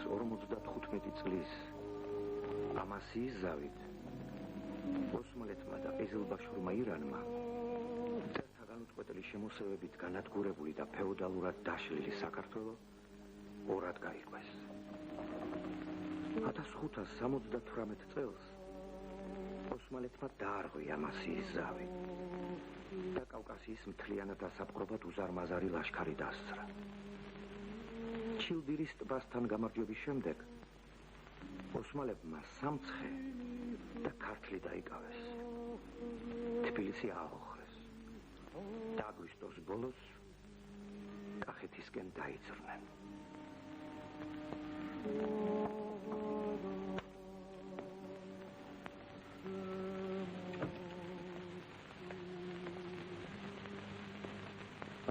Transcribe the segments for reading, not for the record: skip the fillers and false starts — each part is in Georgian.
45 წლის ამასიის ზავით ოსმალეთმა და ყიზილბაშურმა ირანმა წერთა განუწყვეტელი შემოსევებით განადგურებული და ფეოდალურად დაშლილი საქართველო ორად გაიყვეს. 1578 წელს ოსმალეთმა დაარღვია ამასიის ზავი და კავკასიის მთლიანად ასაპყრობად უზარმაზარი ლაშქარი დასცრა. ჩილდირის ტბასთან გამარჯვების შემდეგ ოსმალებმა სამცხე და ქართლი დაიკავეს. თბილისი ააოხრეს და აგვისტოს ბოლოს კახეთისკენ დაიძრნენ.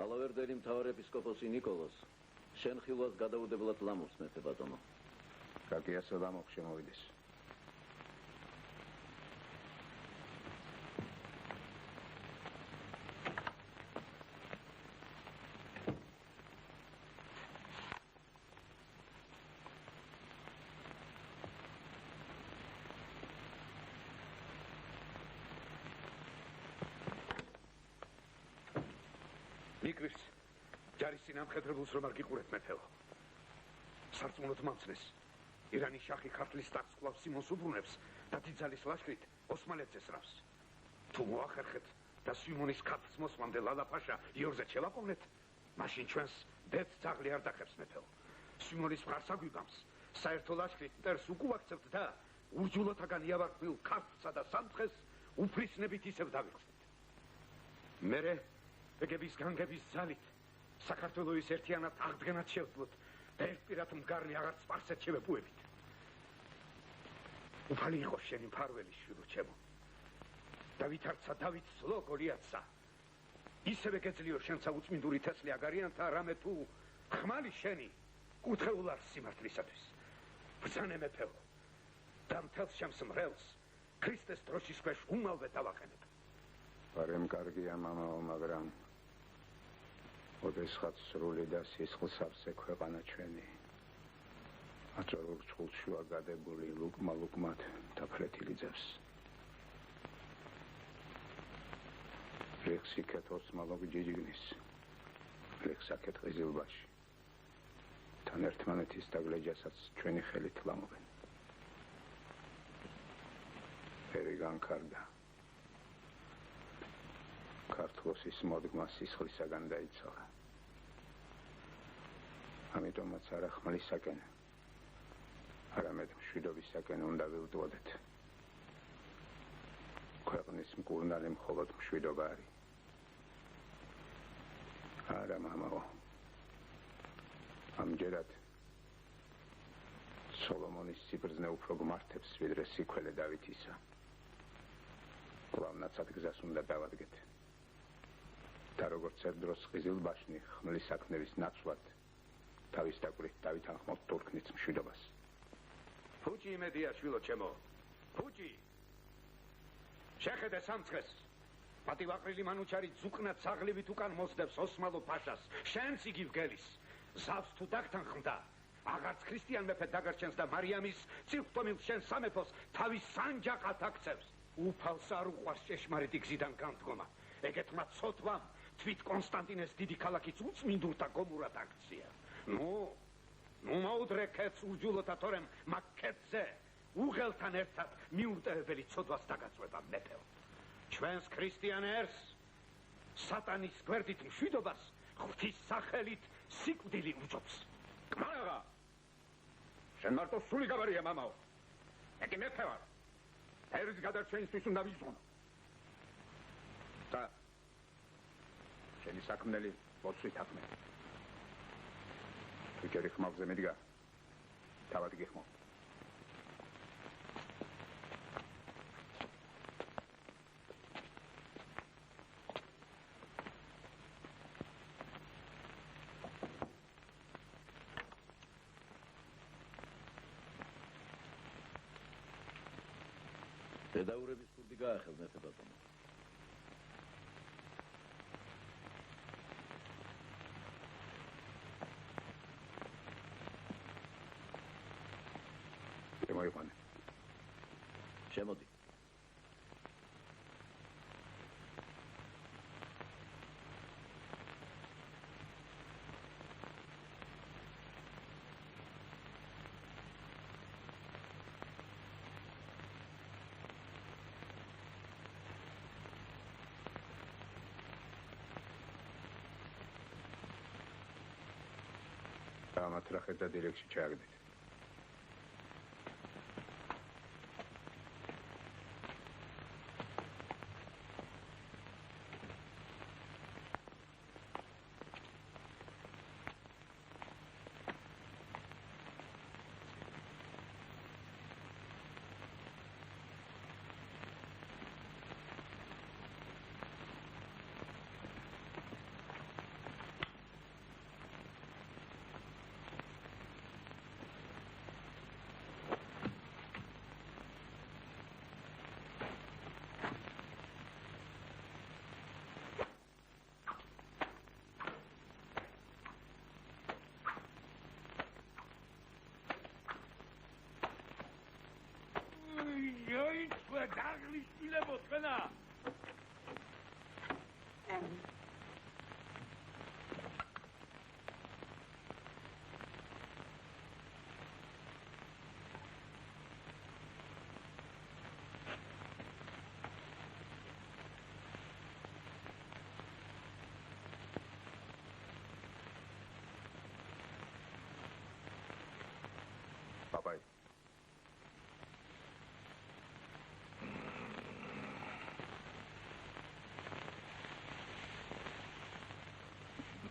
ალავერდელი მთავარეპისკოპოსი ნიკოლოზ შენ ხილვას გადაუდებლად ლამობს მეფე ბატონო. კაკიასო ლამოხ შემოვიდეს. ნიკრის ჯარის წინამხედრებულს რომ არ გიყურეთ მეფეო. სარწმუნოდ მომცნეს ირანის შახი ქართლის ტახტს კვლავ სიმონს უბრუნებს და დიდძალის ლაშქრით ოსმალეთს ესრავს. თუ მოახერხეთ და სიმონის ქართლის მოსმამდე ლალა-ფაშა იორზე შევაყოვნეთ, მაშინ ჩვენს ბედს ძაღლი არ დახებს მეფეო. სიმონის მხარს აგვიგამს, საერთო ლაშქრით მტერს უკუვაქცევთ და ურჯულოთაგან იავარქმილ ქართლსა და სამცხეს უფრისნებით ისევ დავიხსნით. მერე ეგების განგების ძალით საქართველოს ერთიანად აღდგენად შევძლოთ და ერთპირად მგარნი აღარ სპარსეთ შევეპუებით. უფალი იყო შენი მფარველი შვილო ჩემო. დავითარცა დავით სლო გოლიათსა. ისევე გეძლიო შენცა უწმინდური თესლი აგარიანთა რამე თუ ხმალი შენი კუთხეულ არ სიმართლისათვის. ბრძანე მეფეო და მთელს ჩემს მრევლს ქრისტეს დროშის ქვეშ უმალვე დავაყენებ. პარემ კარგია მამაო, მაგრამ ოდესღაც სრული და სისხლსავსე ქვეყანა ჩვენი აწორულ წყულშუა გადებული ლუკმად დაფრეთილი ძევს. ლექსი კეთოს მალოგ ჯიჯიგნის ლექსაკეთ ყიზილბაში თან ერთმანეთის დაგლეჯასაც ჩვენი ხელით ლამობენ. ფერი განკარგა. ქართლოსის მოდგმა სისხლისაგან დაიცალა. ამიტომაც არა ხმლისაკენ, არამედ მშვიდობისაკენ უნდა ვილდოდეთ. ქვეყნის მკურნალი მხოლოდ მშვიდობა არის. არა მამაო, ამჯერად სოლომონის სიბრძნე უფრო გმართებს ვიდრე სიქველე დავითისა. კვლავ ნაცად გზას უნდა დავადგეთ. და როგორც ერთ დროს ყიზილბაშნი ხმლის საქმეების ნაცვლად თავის დაკვირით დავით ანხმოვთ თურქნის მშვიდობას. ფუჭი იმედია შვილო ჩემო, ფუჭი შეხედე სამცხეს. პატივაყრილი მანუჩარი ძუკნად საღლივით უკან მოსდევს ოსმალო ფაშას, შენც იგივ გელის. ზავს თუ დაგთანხმდა, აღარც ქრისტიან მეფე დაგარჩენს და მარიამის წილხტომილ შენ სამეფოს თავის სანჯაყად აქცევს. უფალს არ უყვარს ჭეშმარიტი გზიდან განდგომა. ეგეთმა ცოტვამ თვით კონსტანტინეს დიდი ქალაქის უწმინდურთა გომურად აქცია. ნუ მოუდრე ქეთს ურჯულოთა თორემ მაგ ქეთზე უღელთან ერთად მიურტევებელი ცოდვას დაგაწვება მეფეო. ჩვენს ქრისტიან ერს სატანის გვერდით მშვიდობას ღვთის სახელით სიკვდილი უჯობს. კმარაღა შენ მარტო სული გაბარია მამაო. ეკი მეფე ვარ. ერის გადარჩენისთვის უნდა ვიზღუნო. და შენი საქმნელი მოწვით აკმე. თუ ჯერი ხმალზე მიდგა, თავად გიხმო. დედაურების კურდი გაახელ მეფე ბატონო. მოგიყვანე. შემოდი. ამათ რა ხედა დირექტში ჩააგდით. Papai.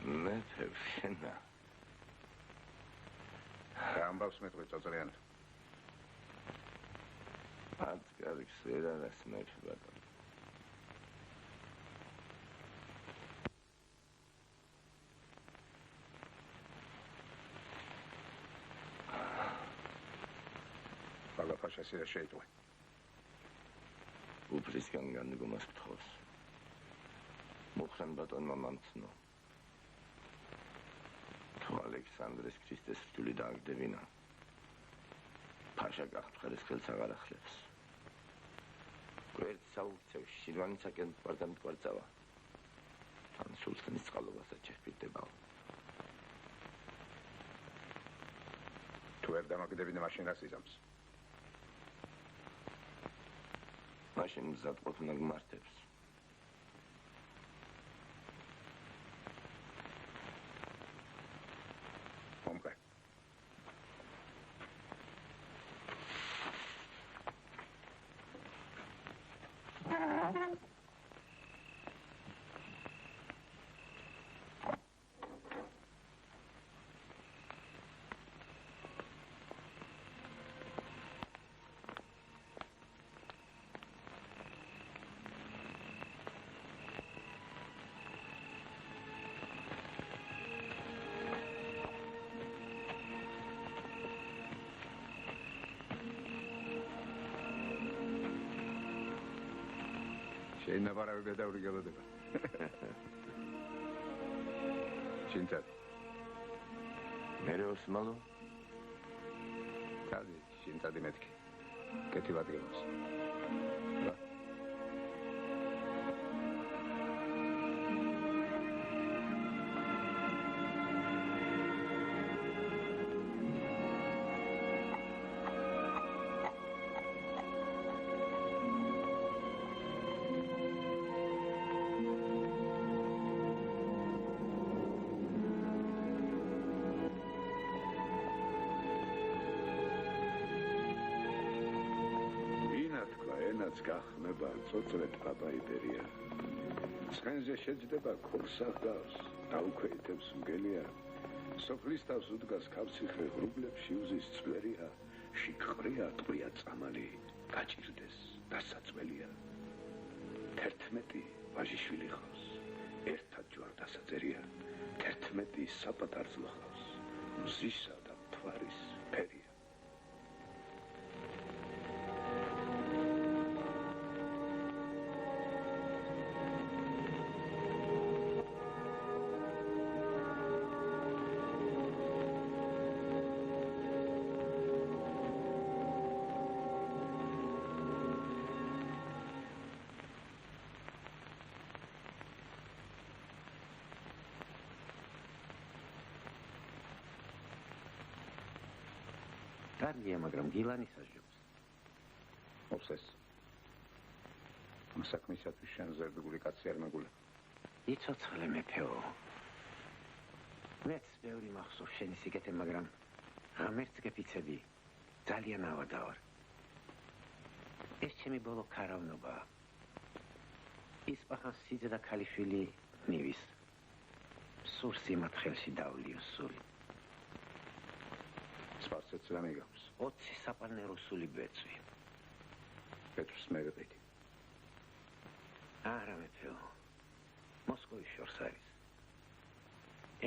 Methevshena. Ambavs მეტყვი წაწრიანად. Აცგარიქს ვერ არის მეფებად. ფაშასი რა შეიტყვე. უფლისგან განდგომას გთხოვს. მოხსენ ბატონმა მამცნო. თუ ალექსანდრეს ქრისტეს რთული დააგდებინა. ფაშა გახმხელის ხელს აღარ ახლებს. გვერდ საუქცევ შირვანისაკენ მტკვართან მტკვარწავა. თან სულთნის წყალობასაც შეჰპირდებაო. თუ ვერ დამაგდებინე მაშინ რას იზამს? მაშინ მზად ყოფნა გმართებს. მომყე. შეიძლება პარაგები და ურიგელოდება. ჩინცა. მერე ოსმალო? კადი, ჩინცა დიმეთკი. კეთილად გემოს. გახმება წოწრეთ პაპაიბერია. ცხენზე შეჯდება ქორსაღავს, დაუქვეითებს მგელია. სოფლის თავს უდგას ქავციხე ღრუბლებში უზის წვერია. შიქყრია ტყვია წამალი, გაჭირდეს დასაწველია. 11 ვაჟიშვილი ხავს, ერთად ჯვარდასაწერია. 11 საპატარძლო ხავს, მზისა და მთვარის ფერია. კარგია, მაგრამ გილანის აჟობს. ოფსეს. ამ საქმისათვის შენ ზერდებული კაცი არ მეგულა. იცოცხლე მეფეო. მეც ბევრი მახსოვს შენი სიკეთე, მაგრამ ღამერთს გეფიცები. ძალიან ავადა ვარ. ეს ჩემი ბოლო ქარავნობა. ისპახან სიძე და ქალიშვილი ნივის. სულ სიმართლეში დავლიო სული. სპარსეთს რა მიგავს? 20 საპარნერო სული ბეწვი. პეტრს მე ვიყიდი. არა მეფეო. მოსკოვის შორს არის.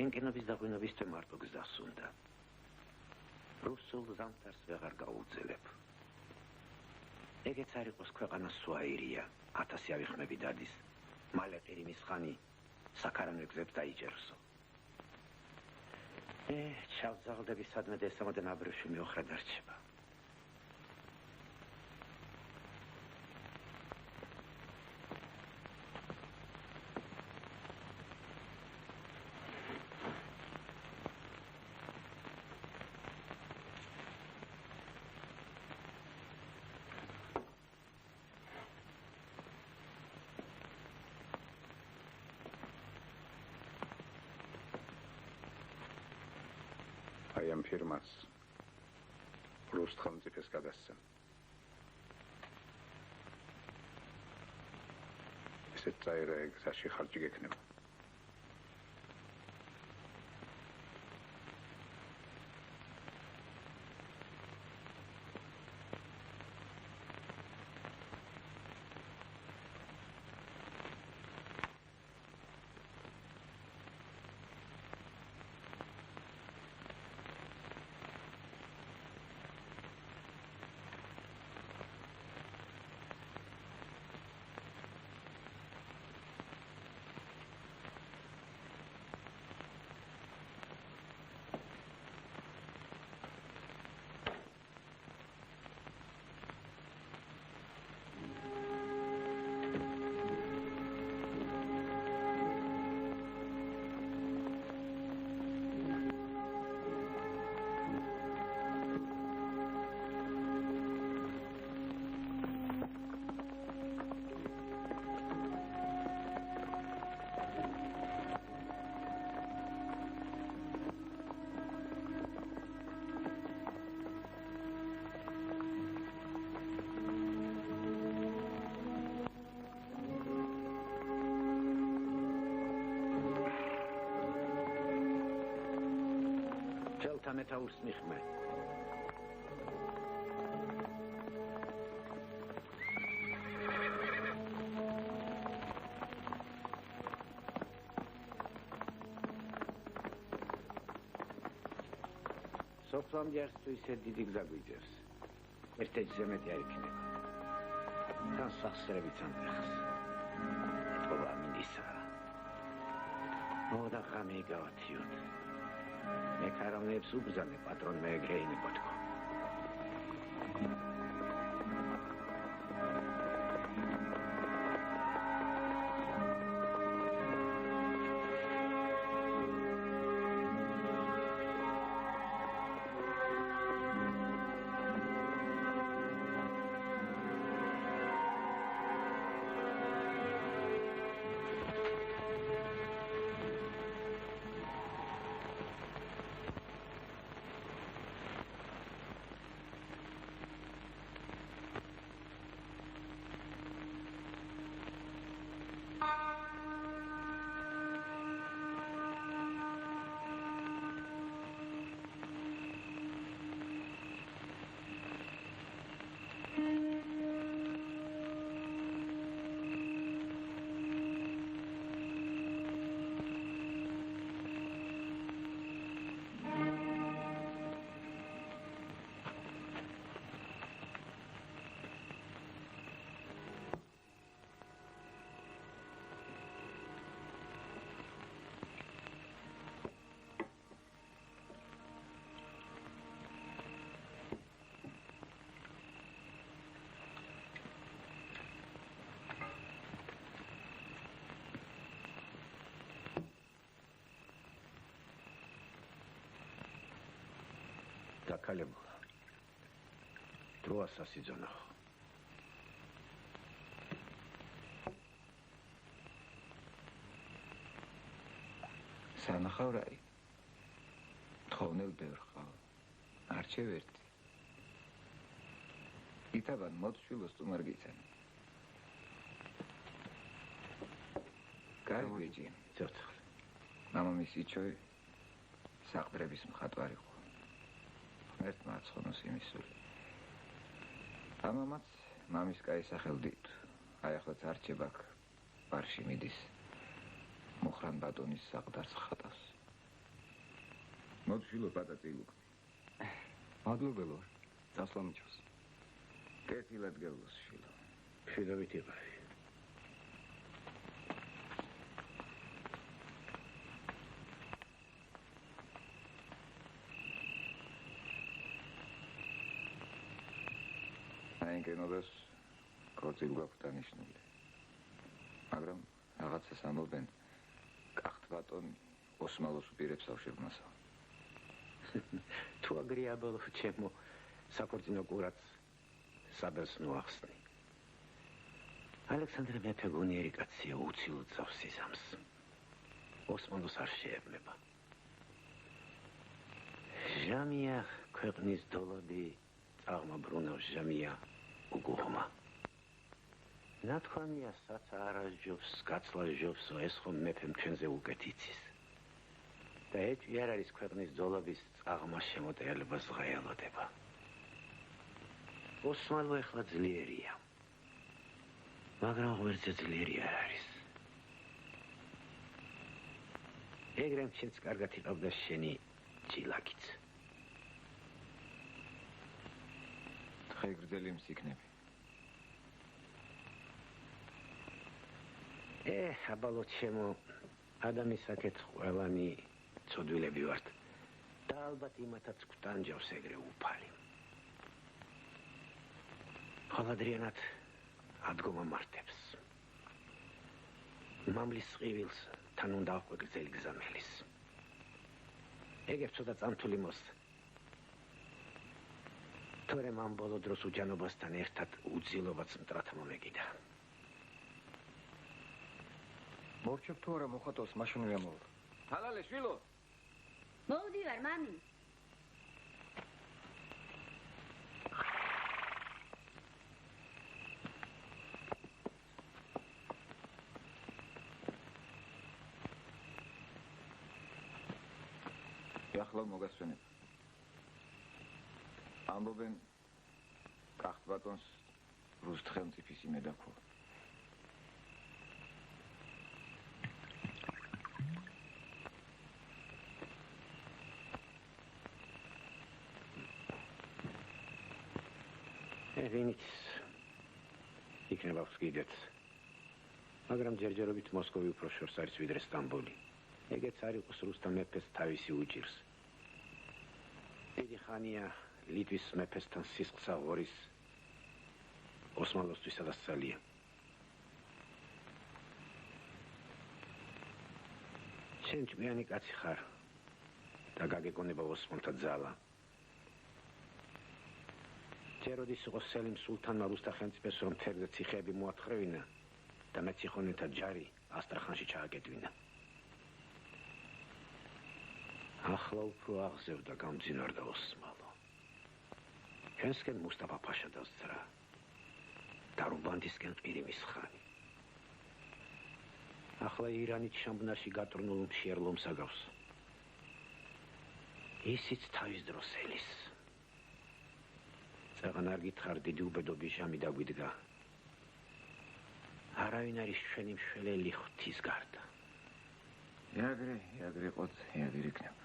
ენკენობის დაგვინებისთვის მარტო გზას უნდა. რუსულ ზამთარს ვეღარ გაუძელებ. ეგეც არ იყოს ქვეყანა სუაირია, 1000 ავიხმები დადის. მალე ყირიმის ხანი საქარანო გზებს დაიჭერსო. ჩავძაღლდები სადმე დესამოდე ნაბრევში მეოხრე დარჩება. აი ამ ფირმას რუსთ ხელმწიფეს გადასცა. ესეც წაირა გზაში ხარჯი გექნება. მეთაურს მიხმე. სოფლამდე არც ისე დიდი გზა გვიძებს. ერთ-ერთი ზემეთი არ იქნება. თან სახსრებიც ამეხს. ეთქობა მინისა. მოდა ხამი გავათიოთ. მე ქარავნებს უბრძანე პატრონ მე ეგრეინი პოტკო. დაკალებულა. დროა სასიძონო. სანახავ რა არის? თხოვნელ ბევრ ხავ. არჩევ ერთი. იტაბან მოდშვილოს თუმარ გიცანი. კაი ბიჭი, ცოცხლე. მამამისი ჩოი საყდრების მხატვარი იყო. ღმერთმა აცხონოს იმისული. ამამაც მამის კაი სახელდით. აი ახლაც არჩევ აქ ბარში მიდის. მოხრან ბატონის საყდარს ხატავს. მოდშვილო პატაწილუკი. მადლობელო. დასლამიჩოს. კეთილად გელოს შილო. მშვიდობით იყავი. აინკენობას კორწილ გვაქვს დანიშნული. მაგრამ რაღაცას ამობენ კახთ ბატონი ოსმალოს უპირებს ავშევმასა. თუ აგრიაბოლო ჩემო საკორწინო კურაც საბელს ნუახსნი. ალექსანდრე მეფე გონიერი კაცია უცილოდ წავს სიზამს. ოსმალოს არ შეებნება. ჟამია ქვეყნის დოლაბი წაღმაბრუნავს ჟამია უგუღმა. ნათქვამია საცა არაჯობს, გაცლაჟობს, ეს ხომ მეფემ ჩვენზე უკეთ იცის. და ეჭვი არ არის ქვეყნის დოლაბის წაღმა შემოტეალებას ღაელოდება. ოსმალო ეხლა ძლიერია. მაგრამ ღმერთზე ძლიერი არ არის. ეგრემ შენც კარგად იყავდა შენი ჭილაკიც. თხე გრძელი მსიქნები. აბალო ჩემო ადამიანსაკეთ ყველანი ცოდვილები ვართ. და ალბათ იმათაც გვტანჯავს ეგრე უფალი. ხალადრიანად ადგომა მარტებს. მამლის ყივილს თან უნდა აყვე გრძელი გზამელის. ეგებ ცოტა წამთული მოსწ. თორემ ამ ბოლო დროს უჯანობასთან ერთად უძილობაც მტრად მომეკიდა. მორჩებ თუ არა მოხატავს მაშინვე ამოვა. ჰალალე შვილო. მოვდივარ, მამი. ახლა მოგასვენებ. ამბობენ კახთ ბატონს რუსთ ხელმწიფის იმედაქო. ვინიც იქნება ვსკიდეთ. მაგრამ ჯერჯერობით მოსკოვი უფრო შორს არის ვიდრე სტამბოლი. ეგეც არ იყოს რუსთა მეფეს თავისი უჭირს. დიდი ხანია ლიტვის მეფესთან სისხლსა ღორის ოსმალოსთვის ადასცალია. შენ ჭკვიანი კაცი ხარ და გაგეკონება ოსმალთა ძალა. ჯეროდის იყო სელიმ სულთანმა რუსთა ხელმწიფეს რომ თერგზე ციხეები მოათხრევინა და მეციხონელთა ჯარი ასტრახანში ჩააკეტვინა. ახლა უფრო აღზევდა გამძინვარდა ოსმალო. ჩვენსკენ მუსტაფა ფაშა დასძრა და რუბანდისკენ ყირიმის ხანი. ახლა ირანით შამბნაში გატრნულ მშიერლომს აგავს. ისიც თავის დროს ელის. წაღან არ გითხარ დიდი უბედობის ჟამი დაგვიდგა. არავინ არის ჩვენი მშველელი ღვთის გარდა. იაგრე ყოთ, იაგრე იქნება.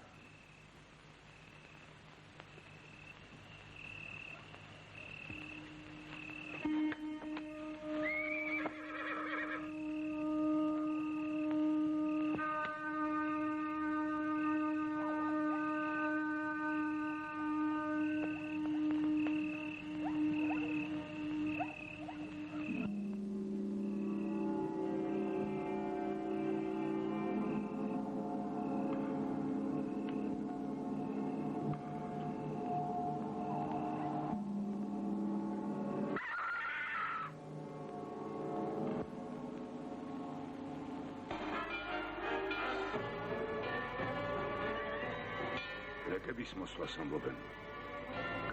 ლეკების მოსვლას ამბობენ.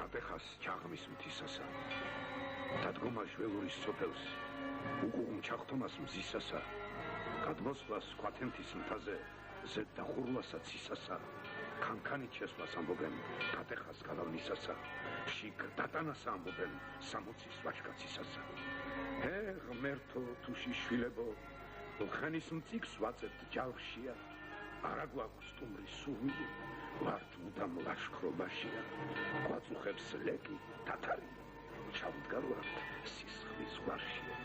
კატეხას ჩაღმის მთისასა. დადგომა ჟველურის სოფელს. უკუღმ ჩახტომას მზისასა. გადმოსვლას ქვათენთის მთაზე. ზედ დახურლასა ცისასა. კანკანით შესვლას ამბობენ. კატეხას გალავნისასა. შიგ დატანას ამბობენ. სამოცის ვაჟკაცისასა. ღმერთო თუში შვილებო. ხანის მწიქს ვაწებთ ჯავშია. არა გვაქვს სტუმრის სურვილი. ვართ მუდამ ლაშქრობაშია. გვაწუხებს ლეკი თათარი. ჩავდგარვართ სისხლის ზღვარშია.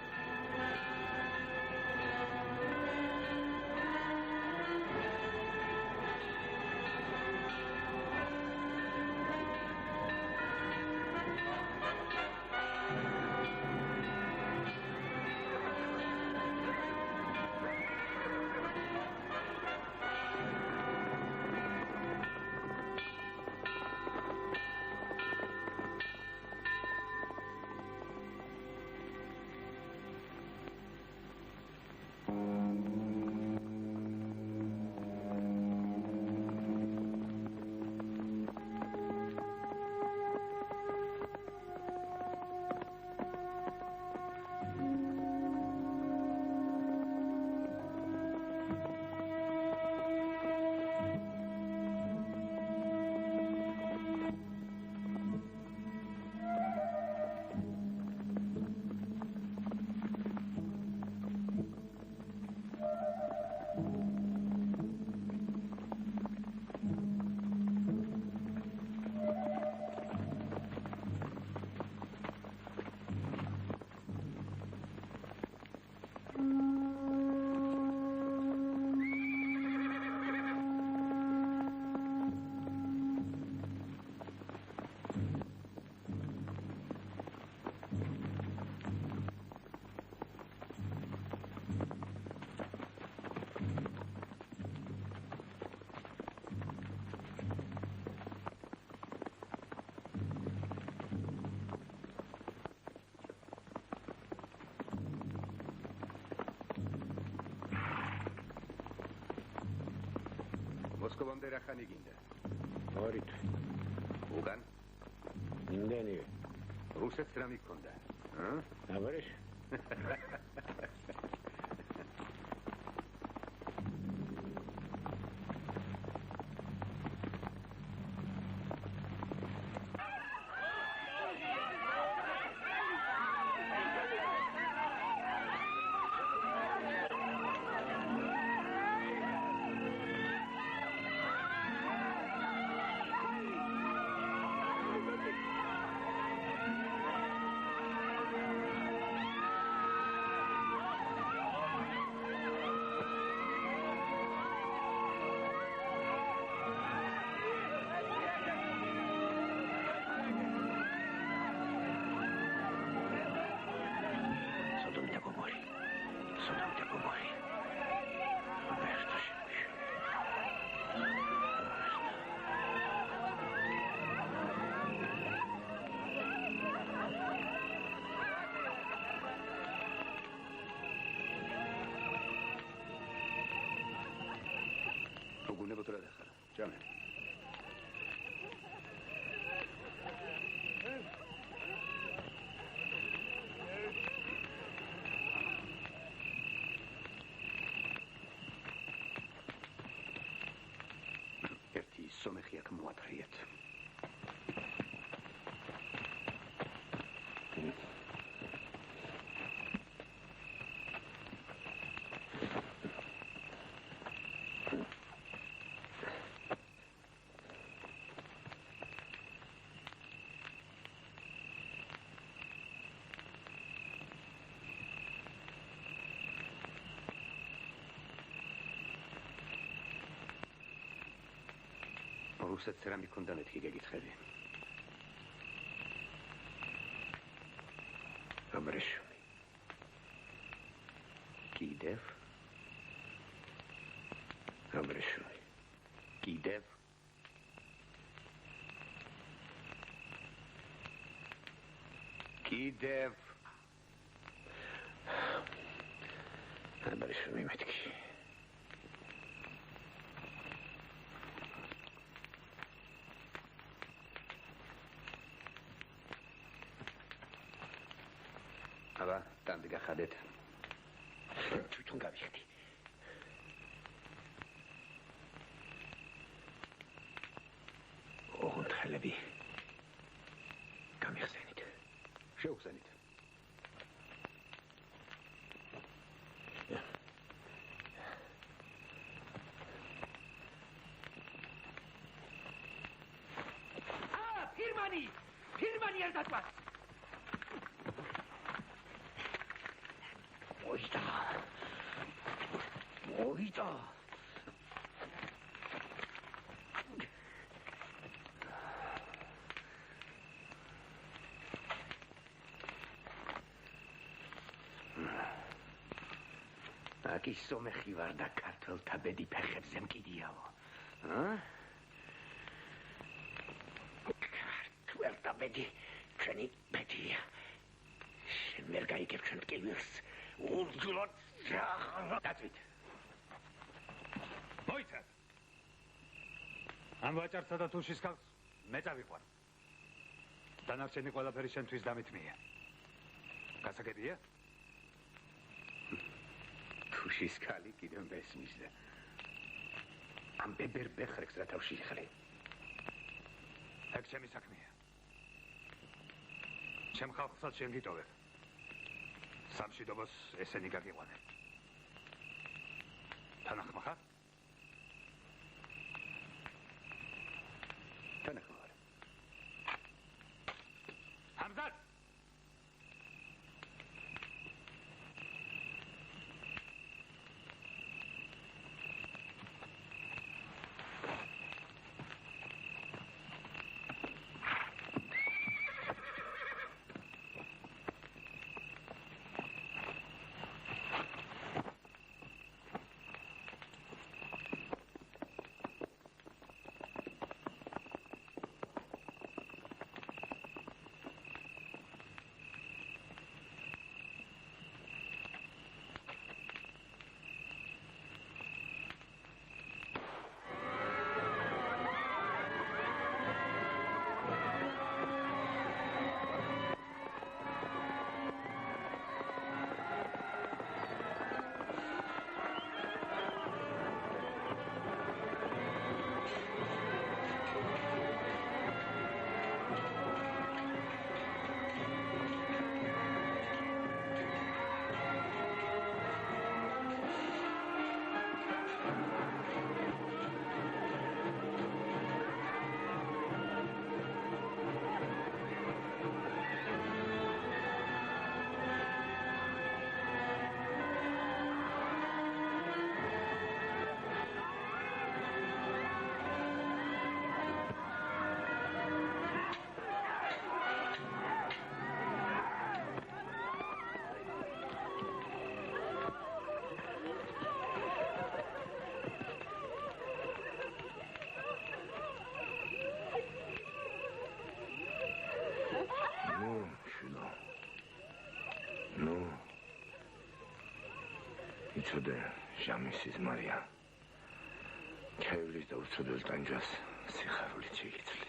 მოსკოვამდე რა ხანი გინდა? 2 თვე. უკან? იმდენივე. რუსეთს რა მიქონდა? აბარეშ. სომეხი აქ მოათრიეთ. რუსეთს რა მიქონდა მეთქი გეკითხები. აბრეშუმი. კიდევ? აბრეშუმი. კიდევ? კიდევ? აბრეშუმი მეთქი. აბა, ტანდი გახადეთ. თვითონ გავიხდი. ოღონდ ხელები გამიხსენით. შევხსენით. ფირმანი არ დაწვას. მოიტა. აკი სომეხი ვარ და ქართველთა ბედი ფეხებზე მკიდიაო. ქართველთა ბედი ჩვენი ბედია. შენ ვერ გაიგებ ჩვენ ტკივილს. უძულოდ დაწვით. მოიცათ. ამ ვაჭარსა და თუშის ხალხს მე წავიყვან. დანარჩენი ყველაფერი შენთვის დამითმია. გასაგებია? თუშის ქალი კიდევ მესმის და ამ ბებერ ბეხრებს რა თავში იხრი. ეგ ჩემი საქმეა. ჩემ ხალხსაც შენ გიტოვებ. სამშვიდობოს ესენი გაგიყვანენ. თანახმა ხარ? თანახმა ვარ. ამზად! იცოდე ჟამისის მარია ქევლის და უცოდელ ტანჯას სიხარულით შეიცვლის.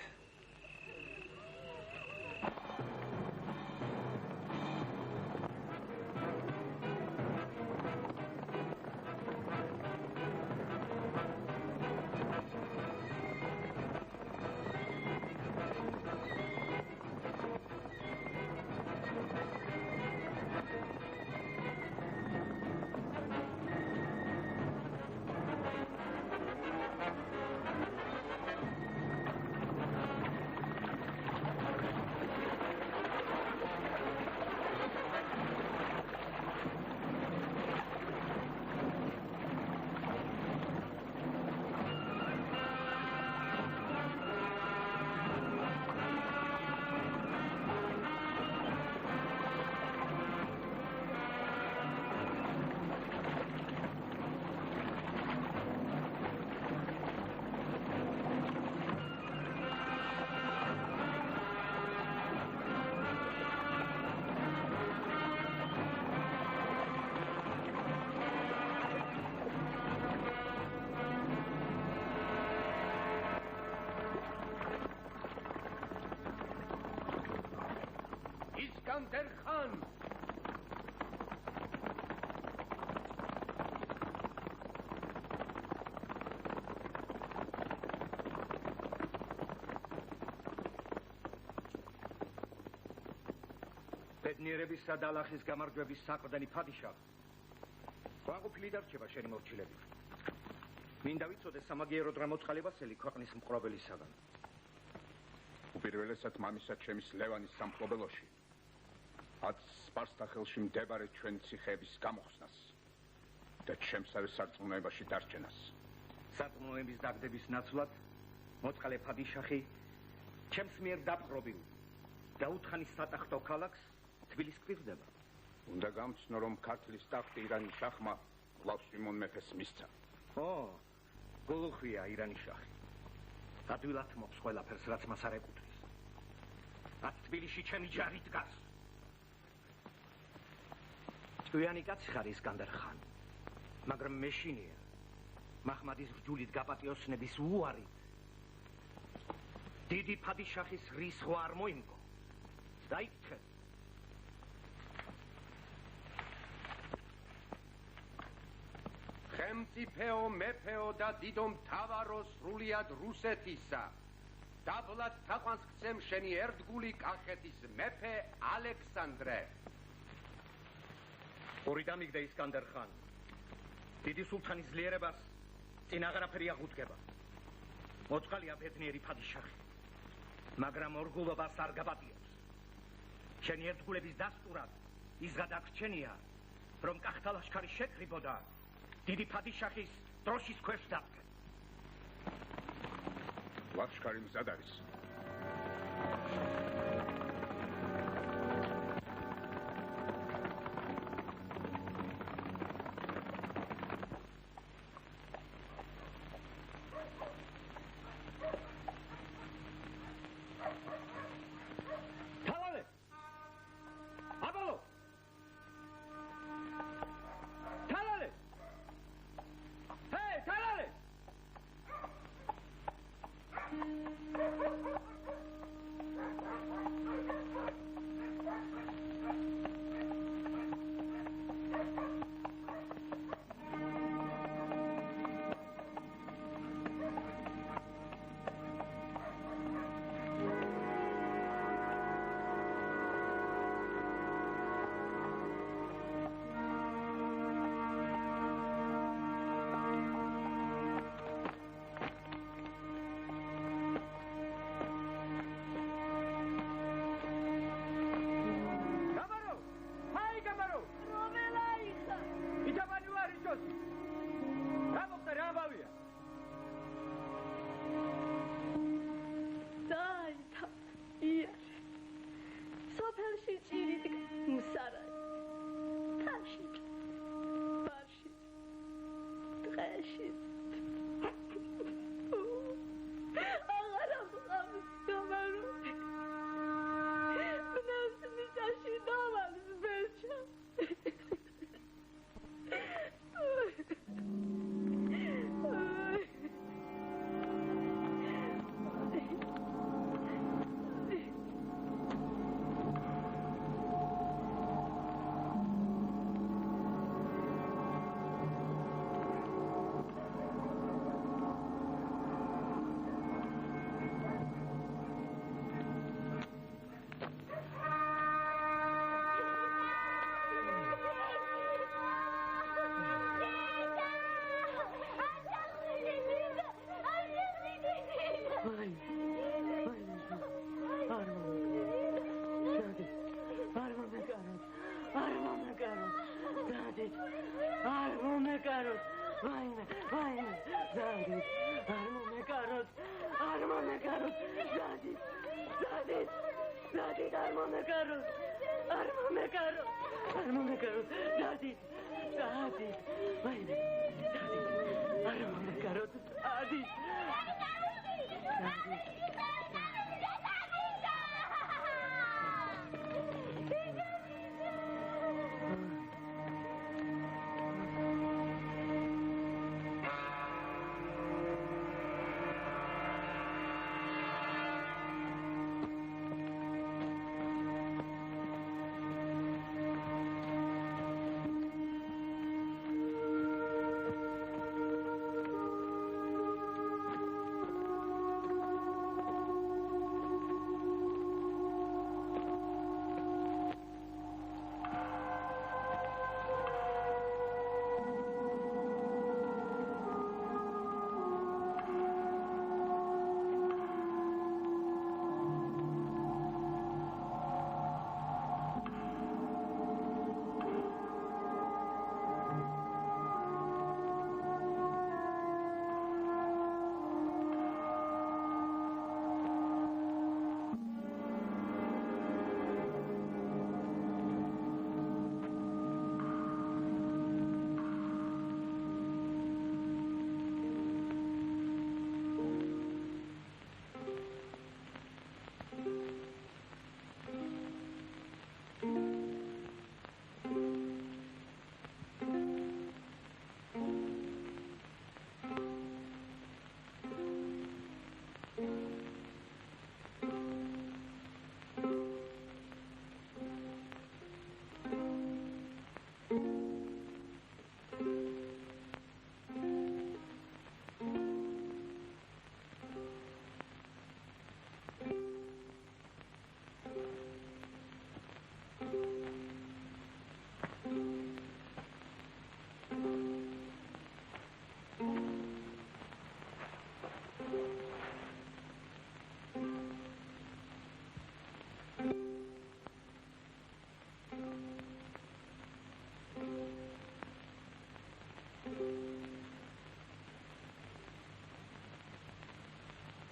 ბედნიერებისა და ალაჰის გამარჯვების საყრდენი ფადიშაჰ. ვაყოფილი დარჩება შენი მორჩილები. მინდა ვიცოდე სამაგიეროდ რა მოწყალებასელი ქვეყნის მყრობელისაგან. უპირველესად მამისად ჩემის ლევანის სამფლობელოში. ათ სპარსთა ხელში მდებარე ჩვენი ციხეების გამოხსნას და ჩემსავე სარწმუნოებაში დარჩენას. სარწმუნოების დაგდების ნაცვლად მოწყალე ფადიშაჰი ჩემს მიერ დაპყრობილ დაუთხანის სატახტო ქალაქს თბილისს გვირდება. უნდა გამცნო რომ ქართლის ტახტი ირანის შაჰმა კვლავ სიმონ მეფეს მისცა. გულუხვია ირანის შაჰი. ადვილად მოხს ყველაფერს რაც მას არ ეკუთვნის. ათ თბილისში ჩემი ჯარი დგას. ჭკვიანი კაცი ხარ ისკანდარ ხანი, მაგრამ მეშინია მაჰმადის რჯულით გაპატიოსნების უარი. დიდი ფადიშაჰის რისხვა არ მოიმგო. დაიქთხე. ხელმწიფეო მეფეო და დიდო მთავარო სრულიად რუსეთისა. დაბლად თაყვანს გცემ შენი ერთგული კახეთის მეფე ალექსანდრე. ორი დამიგდა ისკანდარ ხან. დიდი სულთანის ძლიერებას წინ აღარაფერი აღუდგება. მოწყალია ბედნიერი ფადიშაჰი, მაგრამ ორგულობას არ გაბატიებს. შენი ერთგულების დასტურად ის გადაგრჩენია, რომ კახთა ლაშქარი შეკრიბოდა დიდი ფადიშაჰის დროშის ქვეშ დადგა. ლაშქარი მზად არის.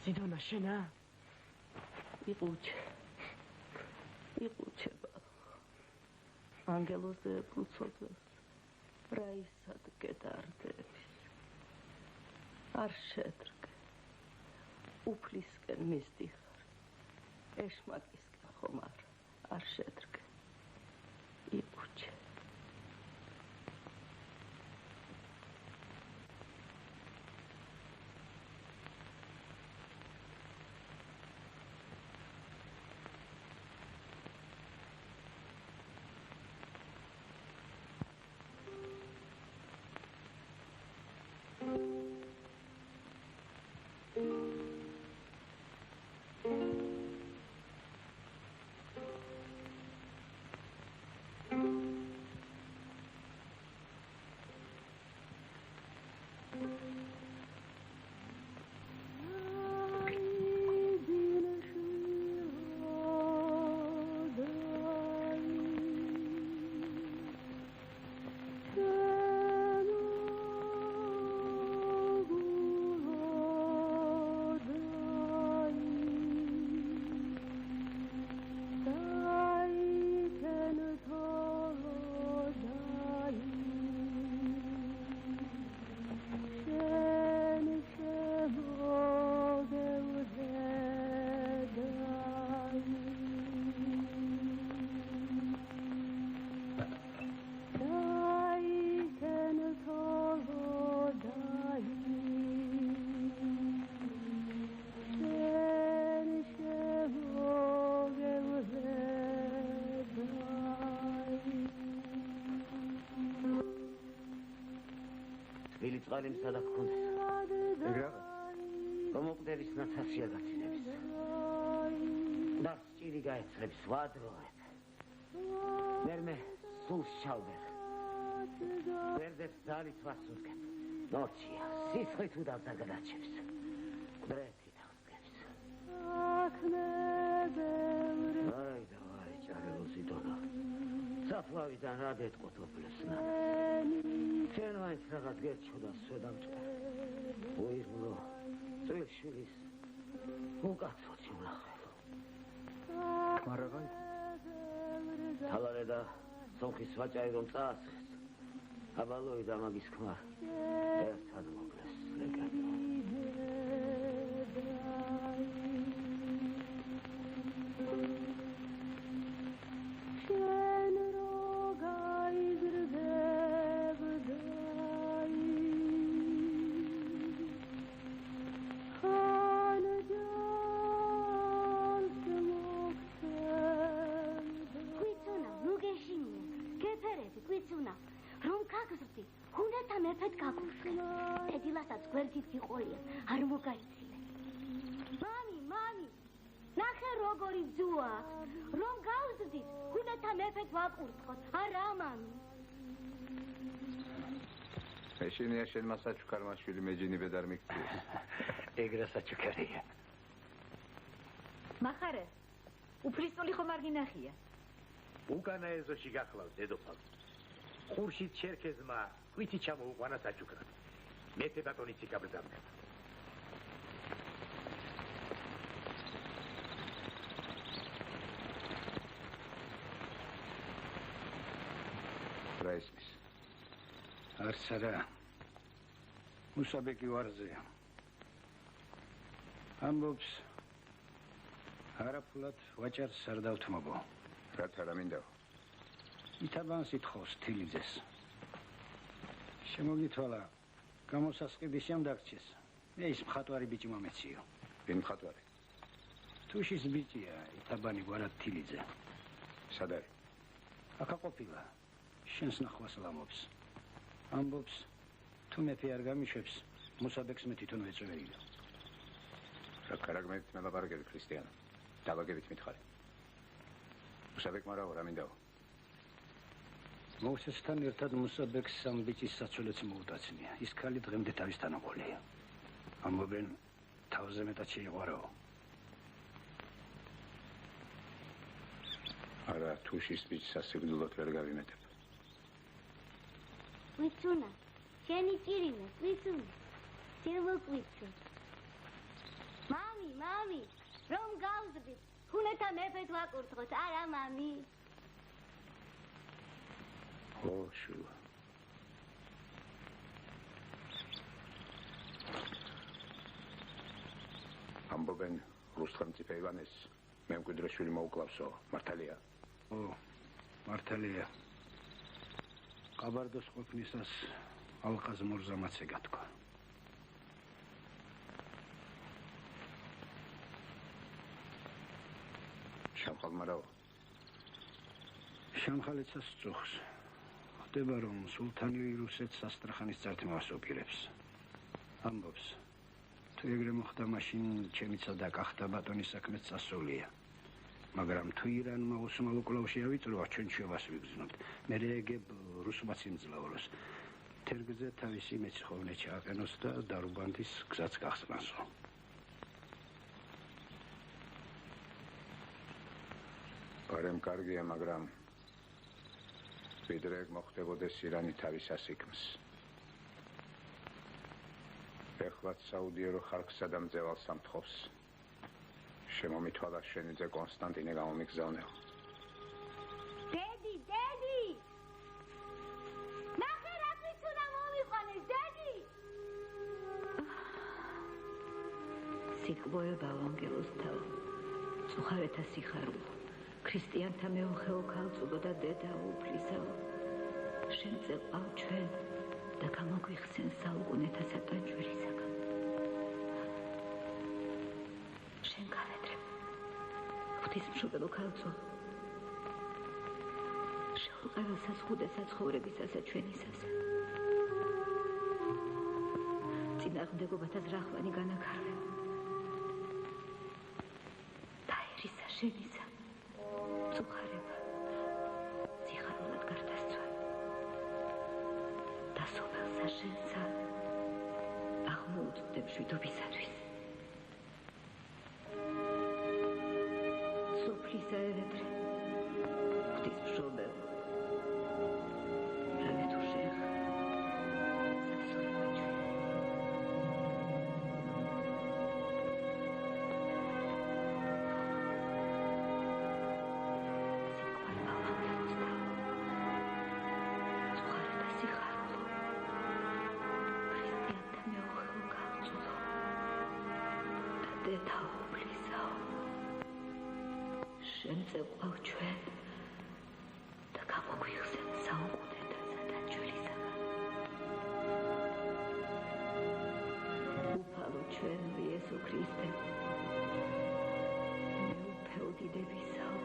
ზიდონა შენა? იყუჩება. ანგელოზე ფუცოდეს. რაისად გეტარდების. არ შედგე. უფლისკენ მისდიხარ. ეშმაკისკენ ხომ არ შედგე. იყუჩე. წყალი მზადა გქონდეს. ეგრა? მომკვდების ნაცარსია გაცილების. და სჭირი გაეცრებს ვადროეთ. მერმე სულს ჩავდერ. ვერდებს ძალით ვასუდგებ. ნორჩია, სისხლით უდავს და გადარჩევს. მკვდრეთი თავსგებს. აი და აი ჭარელო ზიდონა. საფლავიდან რა დეთყოთობლესნა. შენ მაინც რაღაც გერჩოდა სვედამჭდა. უიღბლო, წვილშვილის უკაცროთ შემნახველო. მარაგაი? თალარე და სომხის ვაჭარი რომ წაასხეს. აბალოი და მაგის ქმარ ერთად მოკლეს ლეგენდო. ეშინია შენ მასაჩუქარმაშვილი მეჯინიბე და არ მიქცია. ეგრე საჩუქარია. მახარე, უფლისწული ხომ არ გინახია? უკანა ეზოში გახლავს დედოფალ. ხურშით ჩერქეზმა ღვთი ჩამოუყვანა საჩუქრად. მეფე ბატონიც იკაბრძავდა. რა ისმის? არც არა. მუსაბეკი ვარზეა. ამბობს არაფულად ვაჭარს არ დავთმობო. რაც არა მინდაო. ითაბანს ითხოვს თილიძეს. შემოგითვალა გამოსასყიდის ამ დაგჭეს. მე ის მხატვარი ბიჭი მომეციო. ვინ მხატვარი? თუშის ბიჭია, ითაბანი გვარად თილიძე. სად არის? აქა ყოფილა. შენს ნახვას ლამობს. ამბობს თუ მეფე არ გამიშვებს, მუსაბეკს მე თვითონ ვეწვევია. რა კარგმეთ მელაპარაკები ქრისტიანო. დავაგებით მითხარი. მუსაბეკმა რა მინდაო? მოუსესთან ერთად მუსაბეკს სამ ბიჭის საცოლეც მოუტაცნია. ის ქალი დღემდე თავისთან აყოლია. ამბობენ თავზე მეტად შეიყვარაო. არა, თუშის ბიჭს სასიკვდილოდ ვერ გავიმეტებ. ვიცუნა, შენი ჭირინა, ვიცუნა. შენ მოგვიცუ. მამი მამი, რომ გავზრდით, ხუნეთა მეფედ ვაკურთხოთ, არა მამი? ხო, შვილო. ამბობენ რუსთელმწიფე ივანეს მემკვიდრე შვილი მოუკლავსო, მართალია? ო, მართალია. ყაბარდოს ყოფნისას ალყაზ მორზამაც ეგათქვა. შამხალმარაო. შამხალიცას წუხს. ხდება რომ სულთანი რუსეთს ასტრახანის წართმევას უპირებს. ამბობს თუ ეგრე მოხდა მაშინ ჩემიცა და კახთა ბატონის საქმეც სასწაულია. მაგრამ თუ ირანმა ოსმალო კლავში ავიწროა ჩვენ შევას ვიგზნობთ. მე ეგებ რუსმაც იმძლავროს. თერგზე თავისი მეცხოვნე ჩააყენოს და დარუბანდის გზაც გახსნასო. გარემ კარგია, მაგრამ ვიდრე ეგ მოხდებოდეს ირანი თავის ასიქმს. ეხლაც საუდიერო ხალხსა და მძევალს ამთხოვს. შემომითვალა შენი ძე კონსტანტინე გამომიგზავნეო. დედი, დედი! ნახე რა ქვით უნდა მომიყვანეს, დედი! სიკვოება ანგელოზთა წუხარეთა სიხარულო ქრისტიანთა მეუხეო ქალწულო და დედა უფლისაო შენ წეყავ ჩვენ და გამოგვიხსენ საუკუნეთა სატანჯველისაგან შენ გავედრებ ღვთისმშობელო ქალწულო შეუყეველ საზღუდე საცხოვრებისასა ჩვენისასა წინააღმდეგობათა ზრახვანი განაქარვე დაერისა შენისა წუხარება სიხარულად გარდასცვა და სოფელსა შენსა აღმოუწოდებ შვიდობისათვის სოფლისა ევედრე ღვთისმშობელო რამე თუ შეხ სასურველი ჩვენ შენ წეყვავ ჩვენ და გამოგვიხსენ საუკუნეთა სატანჯველისაგან უფალო ჩვენ იესო ქრისტე მეუფეო დიდებისაო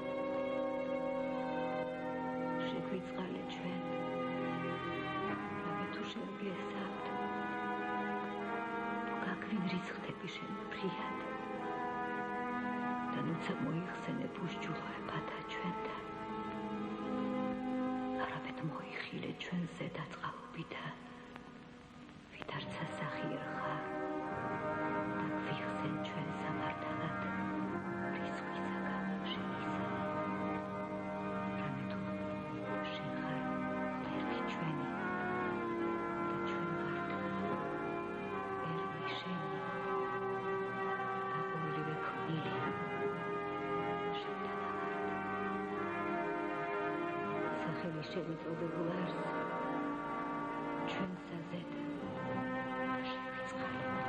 შეგვიწყალე ჩვენ რამე თუ შენ გესავთ თუ გაგვინრისხდები შენ ფრიად ნუცა მოიხსენებ უშჯულოებათა ჩვენთან არაბეთ მოიხილე ჩვენ ზედა წყალობითა ვიდარცა სახიერ ხარ და გვიხსენ ჩვენ სამართალად რისხვისაგან შენისა რამე თუ შენ ხარ ერთი ჩვენი და ჩვენ ვართ ერთი შენი და ორივე ქმნილია სახელი შემიწოდებულ არს ჩვენ საზედ შევიწყალეთ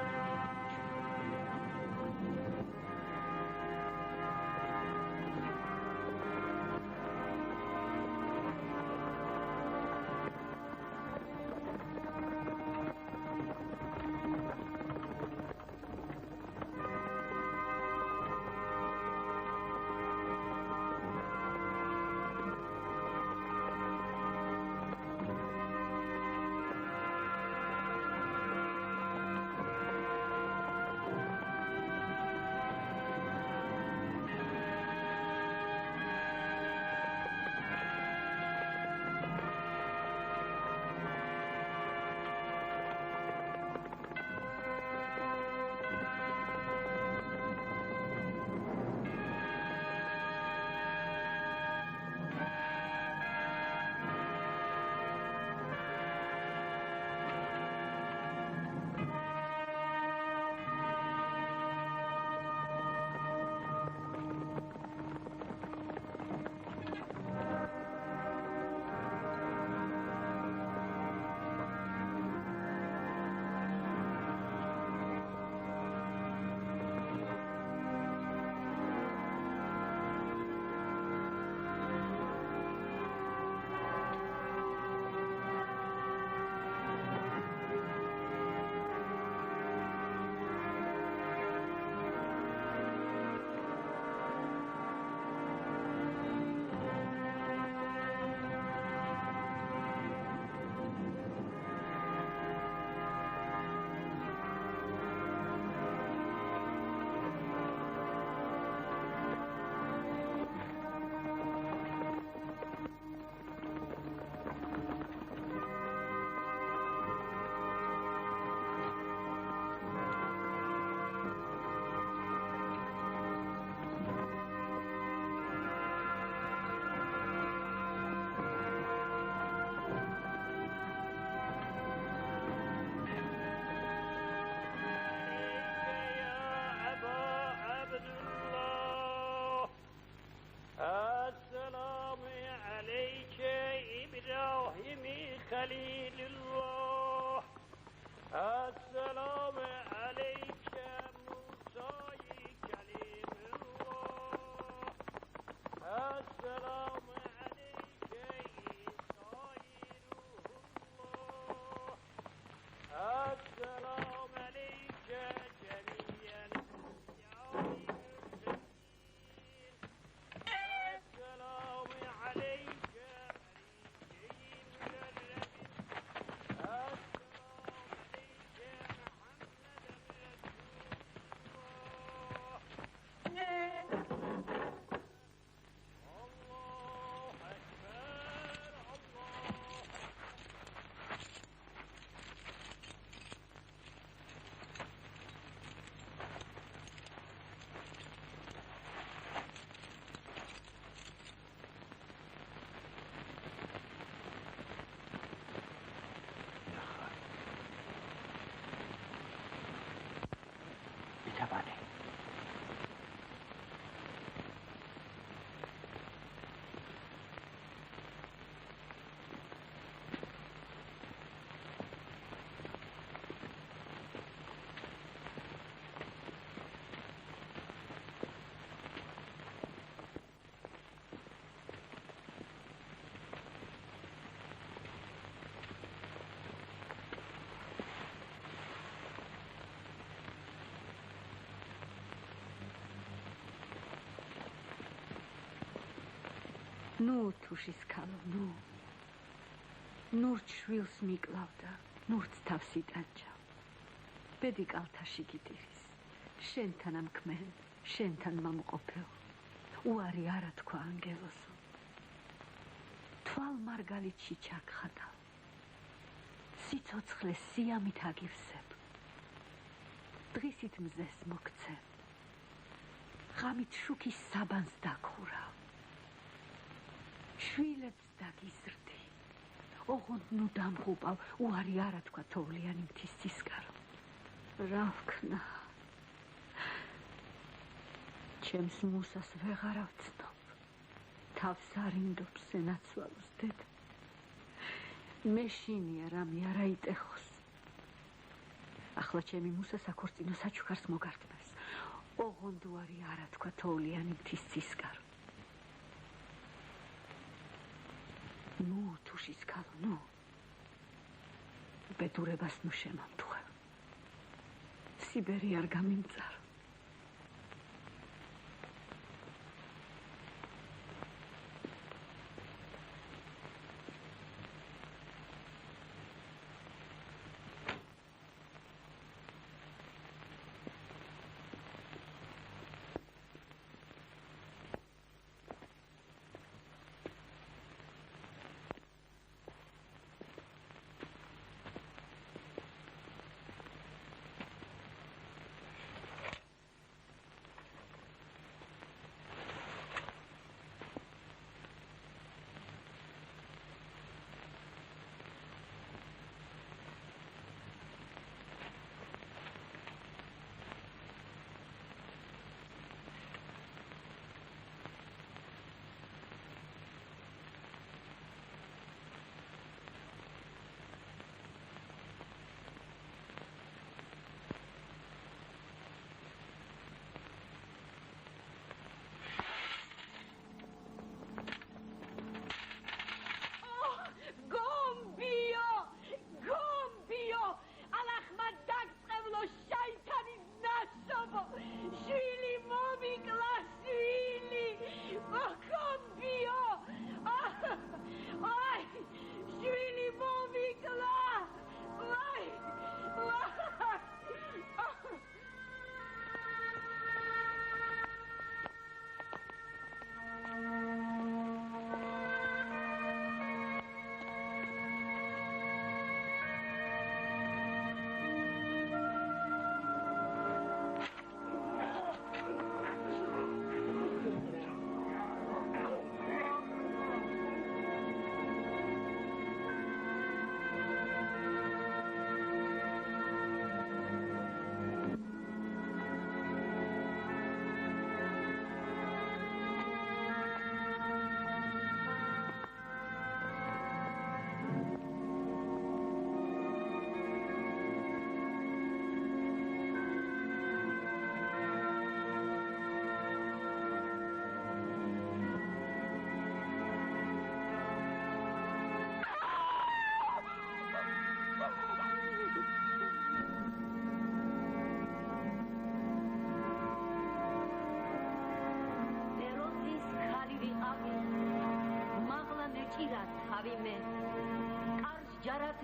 ნუ თუშის ქალო, ნურც შვილს მიკლავდა, ნურც თავს იტანჯა. ბედი კალთაში გიდირის, შენთან ამქმენ, შენთან მომყოფეო, უარი არა თქვა ანგელოზო. თვალ მარგალიტში ჩაგხატავ, სიცოცხლე სიამით აგივსებ, დღისით მზეს მოგცემ, ღამით შუქის საბანს დაგხურავ, შვილებს დაგიზრდი, ოღონდ ნუ დამღუპავ, უარი არა თქვა თოვლიანი მთის ცისკარო. რა ვქნა? ჩემს მუსას ვეღარ ავცნობ, თავს არინდობს ენაცვალოს დედა. მეშინია რამე არა იტეხოს. ახლა ჩემი მუსა საქორწინო საჩუქარს მოგართმევს, ოღონდ უარი არა თქვა თოვლიანი მთის ცისკარო. ნუ თუშის ქალო, ნუ ბედურებას ნუ შემამთხვევ, სიბერი არ გამიმწარო.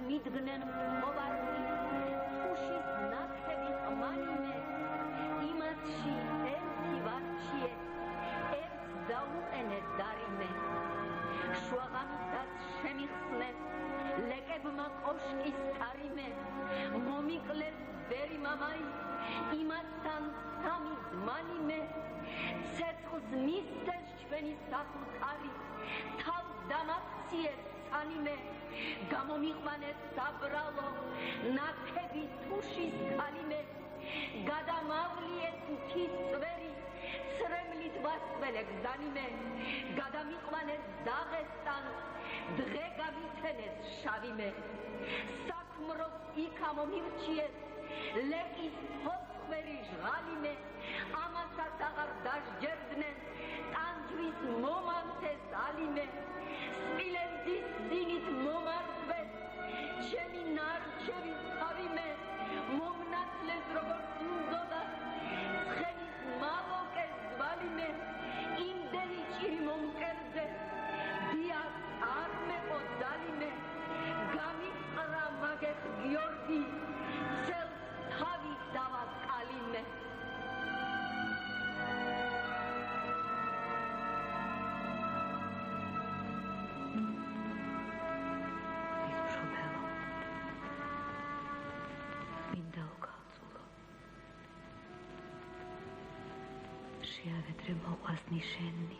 მიდგნენ მოვარდი თუშის ნახევი ყმანიმე იმათში ერთი ვარჩიე ერთს დაუყენე დარიმე შუაღამისად შემიხსნეს ლეკებმა კოშკის თარიმე მომიკლეს ვერი მამაი იმათთან სამი ძმანიმე ცეცხლს მისცეს ჩვენი სახლ-კარი თავს დამაქციეს წანიმე გამომიყვანეს საბრალო ნახევი თუშის კალიმე გადამავლიეს მთის წვერი ცრემლით ვასწველე გზანიმე გადამიყვანეს დაღესტანს დღე გამიცენეს შავიმე საქმროს იქა მომირჩიეს ლეკის ფოცხვერი ჟღალიმე ამასაც აღარ დასჯერდნენ ტანჯვის მომანთეს ალიმე სპილენძის დინით მომარხვეს ჩემი ნარჩევი თავიმე მომნათლეს როგორც უნდოდა ცხენის მალოკეს ზვალიმე იმდენი ჭირი მომკერდე შეავედრე მოყვასნი შენი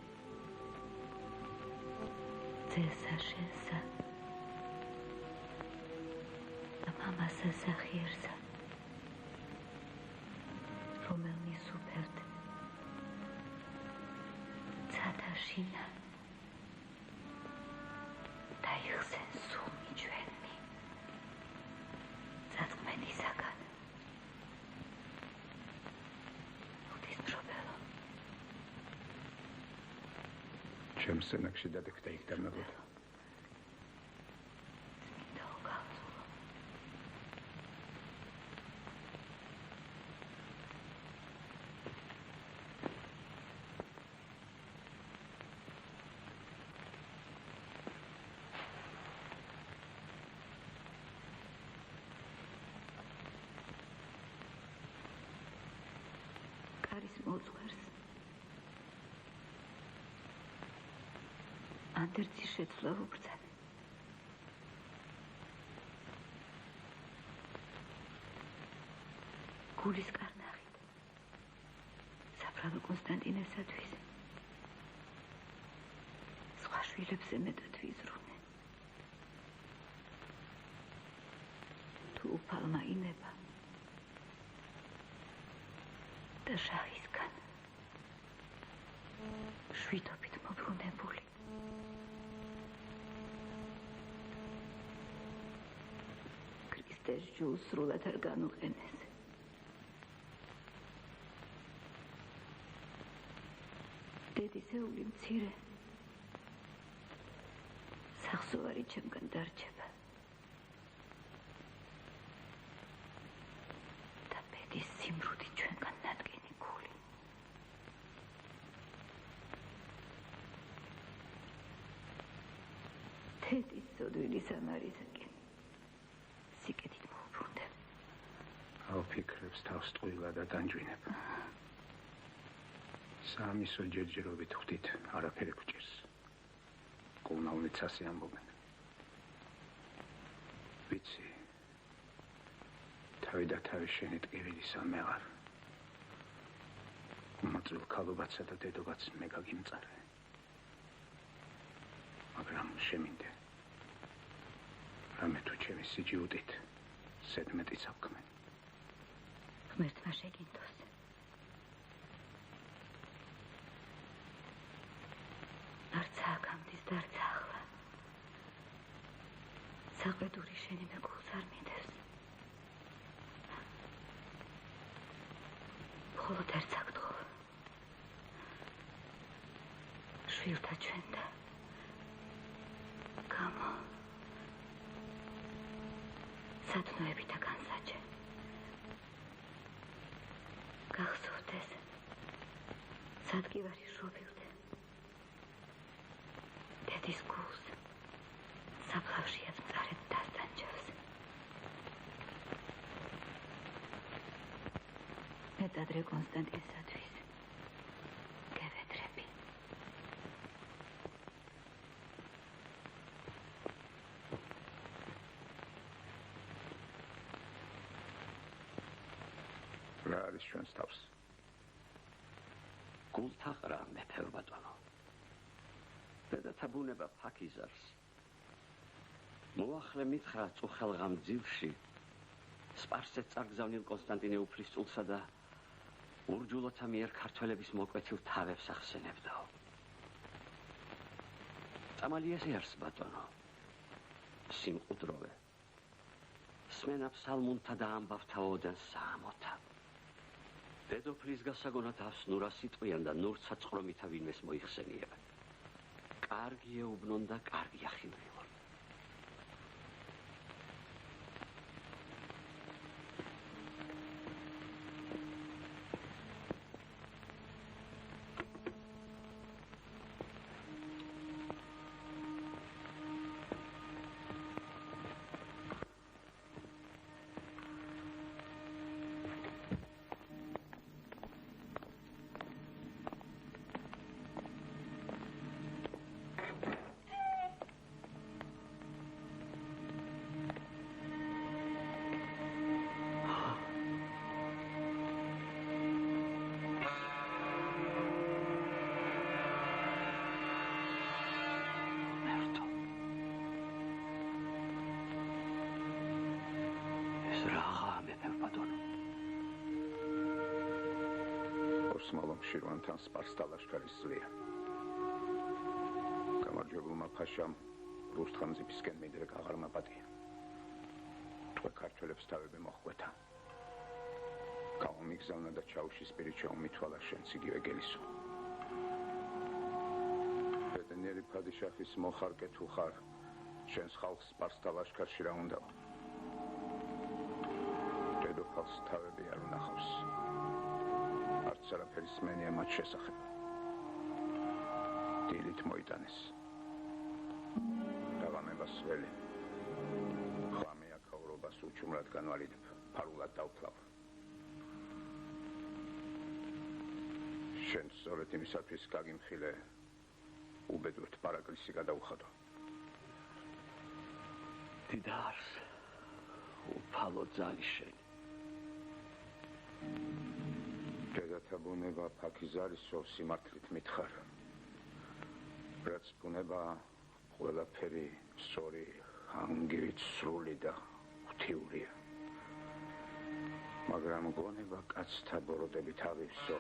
ძესა შენსა და მამასა სახიერსა რომელნის უფერდ ცათაშინა დაიხსენ სულმი ჩვენმი წაწმენისაგან ღვთისმშობელო ჩემს სენაკში დადექდა იქ დამნაბოდა ანდერძი შეცვლა ვუბრძანე. გულის კარნახით საბრალო კონსტანტინესათვის სხვა შვილებზე მეტად ვიზრუნე. თუ უფალმა ინება და შაჰისგან შვიდობით მობრუნებული ქრისტეს ჯულს სრულად არ განუყენეს. დედისეული მცირე სახსოვარი ჩემგან დარჩება და ბედის სიმრუდი ჩვენგან ნადგენი გული. დედის სოდვილის ამარისაკენ სიკეთით მოუბრუნდებ. ავფიქრებს თავს ტყუილა და დანჯვინებ. სამისო ჯერჯერობით ხვდით არაფერი გჭირს. კულნავნიც ასე ამბობენ. ვიცი თავი და თავი შენი ტკივილისა მე ვარ. უმოწვილ ქალობაცა და დედობაც მე გაგიმწარე. მაგრამ შემინდე რამე თუ ჩემი სიჯიუტით სედმეტიც აქვე. ღმერთმა შეგინდოს. არც აქამდის და არც ახლა. საყვედური შენი მე გულს არ მიდევს. მხოლოდ ერთ საკითხով. შვილთა ჩვენთა გამო სათნოები და განსაჯე. გახსოვდეს სადკივარი შობილდე. დედის გულს საფლავშიაც მწარედ დასტანჯავს. მე დადრე კონსტანტინსათვის გევედრები. რა არის ჩვენს თავს? გულთაყრა მეფე ბატონო. დედათა ბუნება ფაქიზარს. მოახლე მითხრა წუხელღამ ძილში სპარსეთ წარგზავნილ კონსტანტინე უფლისწულსა და ურჯულოთა მიერ ქართველების მოკვეთილ თავებს ახსენებდაო. წამალი ესე არის ბატონო. სიმყუდროვე სმენა ფსალმუნთა და ამბავთა ოდენ საამოთა. დედოფლის გასაგონად ასნურა სიტყვიან და ნურცა წყრომითა ვინმეს მოიხსენიება. კარგი ეუბნონ და კარგი ახილვილონ. უსმალო მშირვანთან სპარსთა ლაშქარის ზლია. გამარჯვებულმა ფაშამ რუსთხანძიფისკენ მიდრეკ აღარ მაპატია. თქვენ ქართველებს თავები მოხვეთა. გაუმიგზავნა და ჩაუშის პირით შეუმითვალა შენც იგივე გელისო. ბედნიერი ფადიშახის მოხარკე თუ ხარ, შენს ხალხს სპარსთა ლაშქარში რა უნდა? დედოფალს თავები არ უნახავს. არც არაფერი სმენია მათ შესახებ. დილით მოიტანეს. დაღამებას ველი. ხამე აქაურობას უჩუმრად განვალიდებ, ფარულად დავფლავ. შენ სწორედ იმისათვის გაგიმხილე, უბედურთ პარაკლისი გადაუხადო. დიდარს უფალო ძალი შენი. დედათა ბუნება ფაქიზარისო სიმართლით მითხარ. რაც ბუნება ყველაფერი სწორი, ანგივით სრული და ღვთიურია. მაგრამ გონება კაცთა ბოროტებით ავივსო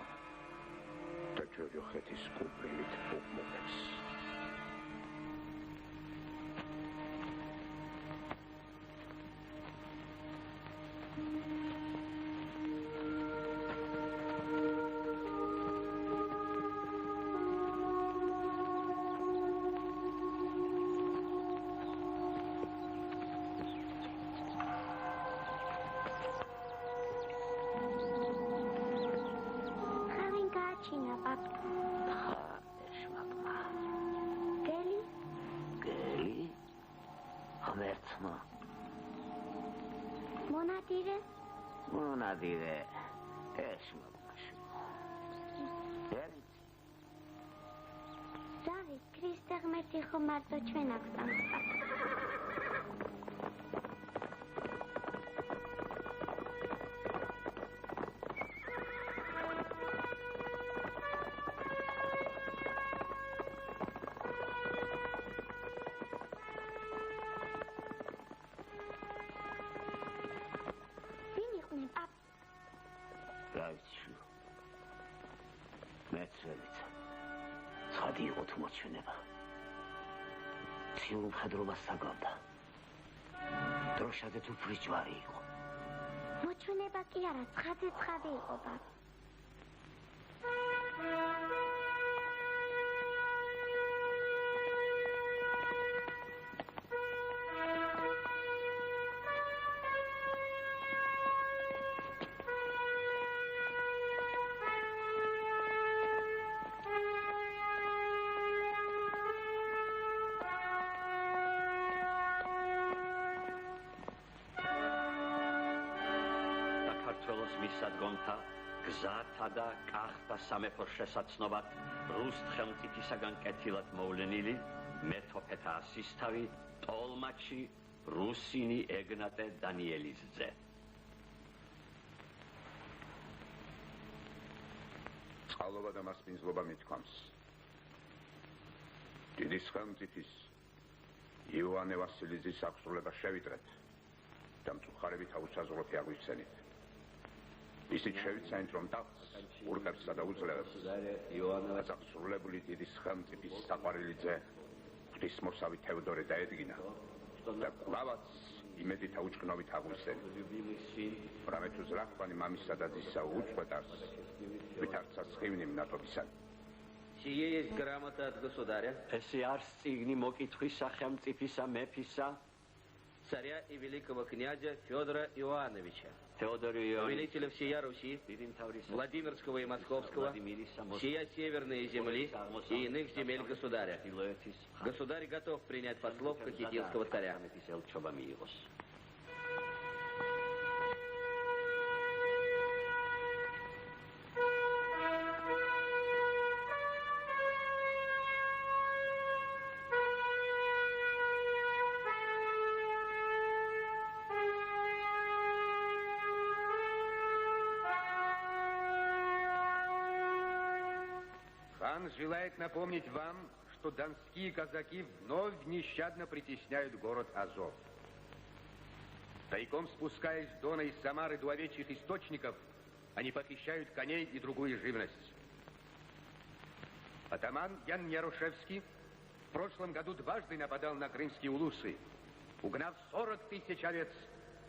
და ჯოჯოხეთის კუპრილით უყმუყებს. მონადირე ეშმაკმაშო. ზავი ქრისტე ღმერთი ხო მარტო ჩვენ აქვს ამსა. მხედრობას საგავდა. დროშადეთ უფრის ჯვარი იყო. მოჩვენება კი არა, ცხადე იყო ბაბ. გზათა და კახთა სამეფოს შესაცნობად რუსთ ხელმწიფისაგან კეთილად მოვლენილი მეთოფეთა ასისთავი ტოლმაჩი რუსინი ეგნატე დანიელის ძე. წყალობა და მასპინძლობა მithქვამს. დიდი ხელმწიფის იოანე ვასილიძის აღსრულება შევიტრეთ და მწუხარებით აუსაზღვროთ აგვიხსენით. ისიც შევიცანით, რომ ტახტს ურყებსა და უძლებს აღსრულებული დიდი ხელმწიფის საყვარელი ძე ღვთისმოსავი თევდორე დაედგინა და კვლავაც იმედით აუჭკნობით აგვიხსენით. რამე თუ ზრახვანი მამისა და ძისა უწყვეტარს ვითარცა სხივნი მნათობისან. Сие есть грамота от государя. Эси арс цигни мокитхвиса хемцифиса мефиса царя и великого князя Федора Иоанновича, повелителя всея Руси, Владимирского и Московского, всея северной земли и иных земель государя. Государь готов принять послов Кахетинского царя. Хан желает напомнить вам, что донские казаки вновь нещадно притесняют город Азов. Тайком спускаясь с Дона из Самары до овечьих источников, они похищают коней и другую живность. Атаман Ян Ярушевский в прошлом году дважды нападал на крымские улусы, угнав 40 000 овец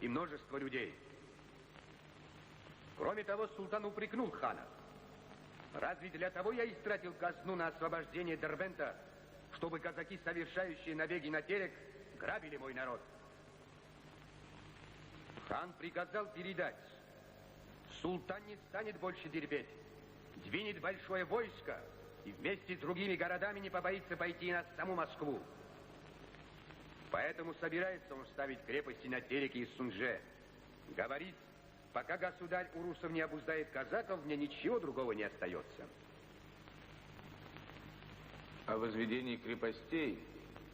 и множество людей. Кроме того, султан упрекнул хана. Разве для того я истратил казну на освобождение Дербента, чтобы казаки, совершающие набеги на Терек, грабили мой народ? Хан приказал передать. Султан не станет больше терпеть. Двинет большое войско и вместе с другими городами не побоится пойти на саму Москву. Поэтому собирается он ставить крепости на Тереке и Сунже. Говорит, пока государь Урусов не обуздает казаков, мне ничего другого не остается. О возведении крепостей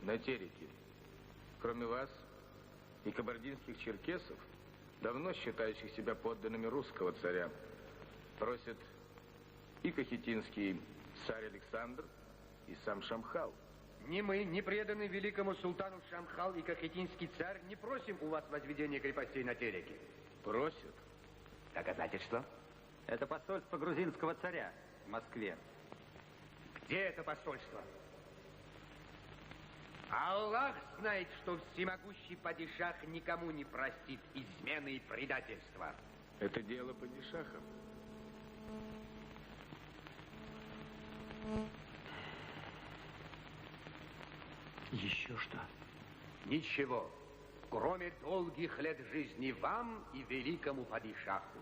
на Тереке, кроме вас и кабардинских черкесов, давно считающих себя подданными русского царя, просят и кахетинский царь Александр, и сам Шамхал. Ни мы, ни преданный великому султану Шамхал и кахетинский царь не просим у вас возведения крепостей на Тереке. Просят. Доказательство? Это посольство грузинского царя в Москве. Где это посольство? Аллах знает, что всемогущий падишах никому не простит измены и предательства. Это дело падишаха. Еще что? Ничего, кроме долгих лет жизни вам и великому падишаху.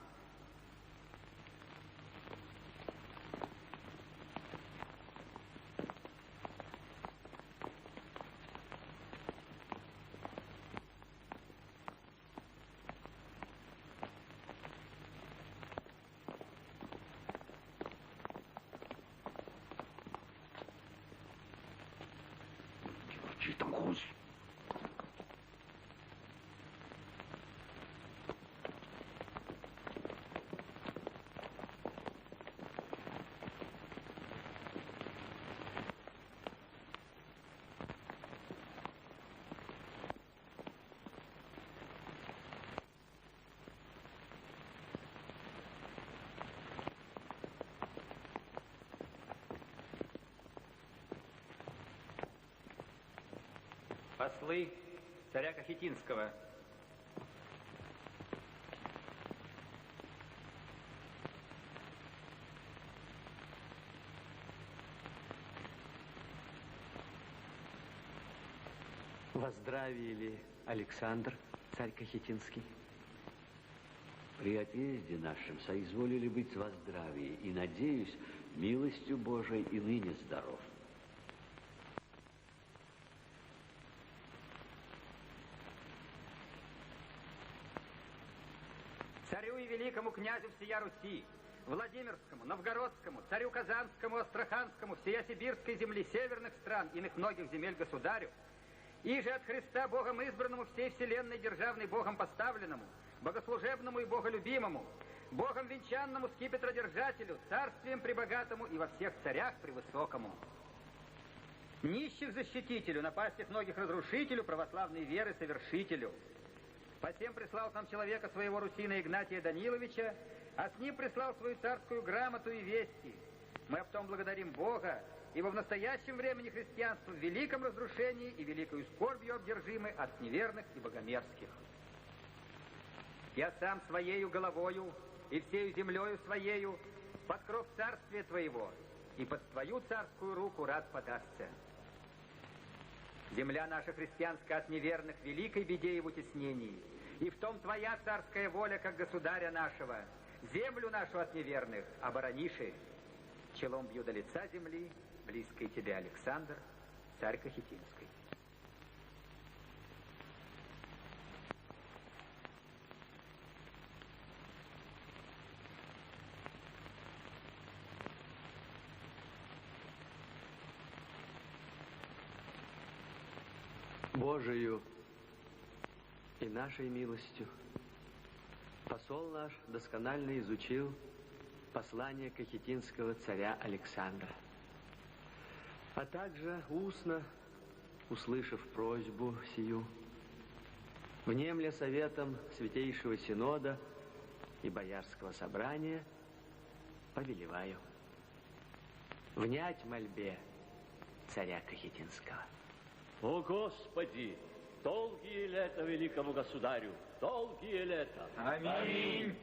Послы царя Кахетинского. Во здравии ли Александр, царь Кахетинский? При отъезде нашим соизволили быть во здравии, и, надеюсь, милостью Божией и ныне здоров. Царю и великому князю всея Руси, Владимирскому, Новгородскому, царю Казанскому, Астраханскому, всея сибирской земли, северных стран, иных многих земель государю, и же от Христа Богом избранному всей вселенной державной Богом поставленному, богослужебному и боголюбимому, Богом венчанному скипетродержателю, царствием пребогатому и во всех царях превысокому. Нищих защитителю, напастях многих разрушителю, православной веры совершителю. Посем прислал к нам человека своего Русина Игнатия Даниловича, а с ним прислал свою царскую грамоту и вести. Мы об том благодарим Бога, ибо в настоящем времени христианство в великом разрушении и великою скорбью обдержимы от неверных и богомерзких. Я сам своею головою и всею землею своею под кров царствия твоего и под твою царскую руку рад подастся. Земля наша христианская от неверных в великой беде и в утеснении, и в том твоя царская воля, как государя нашего, землю нашу от неверных оборониши. Челом бью до лица земли, близкой тебе Александр, царь Кахетинский. Божию и нашей милостью посол наш досконально изучил послание кахетинского царя Александра, а также устно, услышав просьбу сию, внемля советом Святейшего Синода и Боярского собрания, повелеваю. внять мольбе царя Кахетинского. О, Господи! Долгие лета великому государю! Долгие лета! Аминь!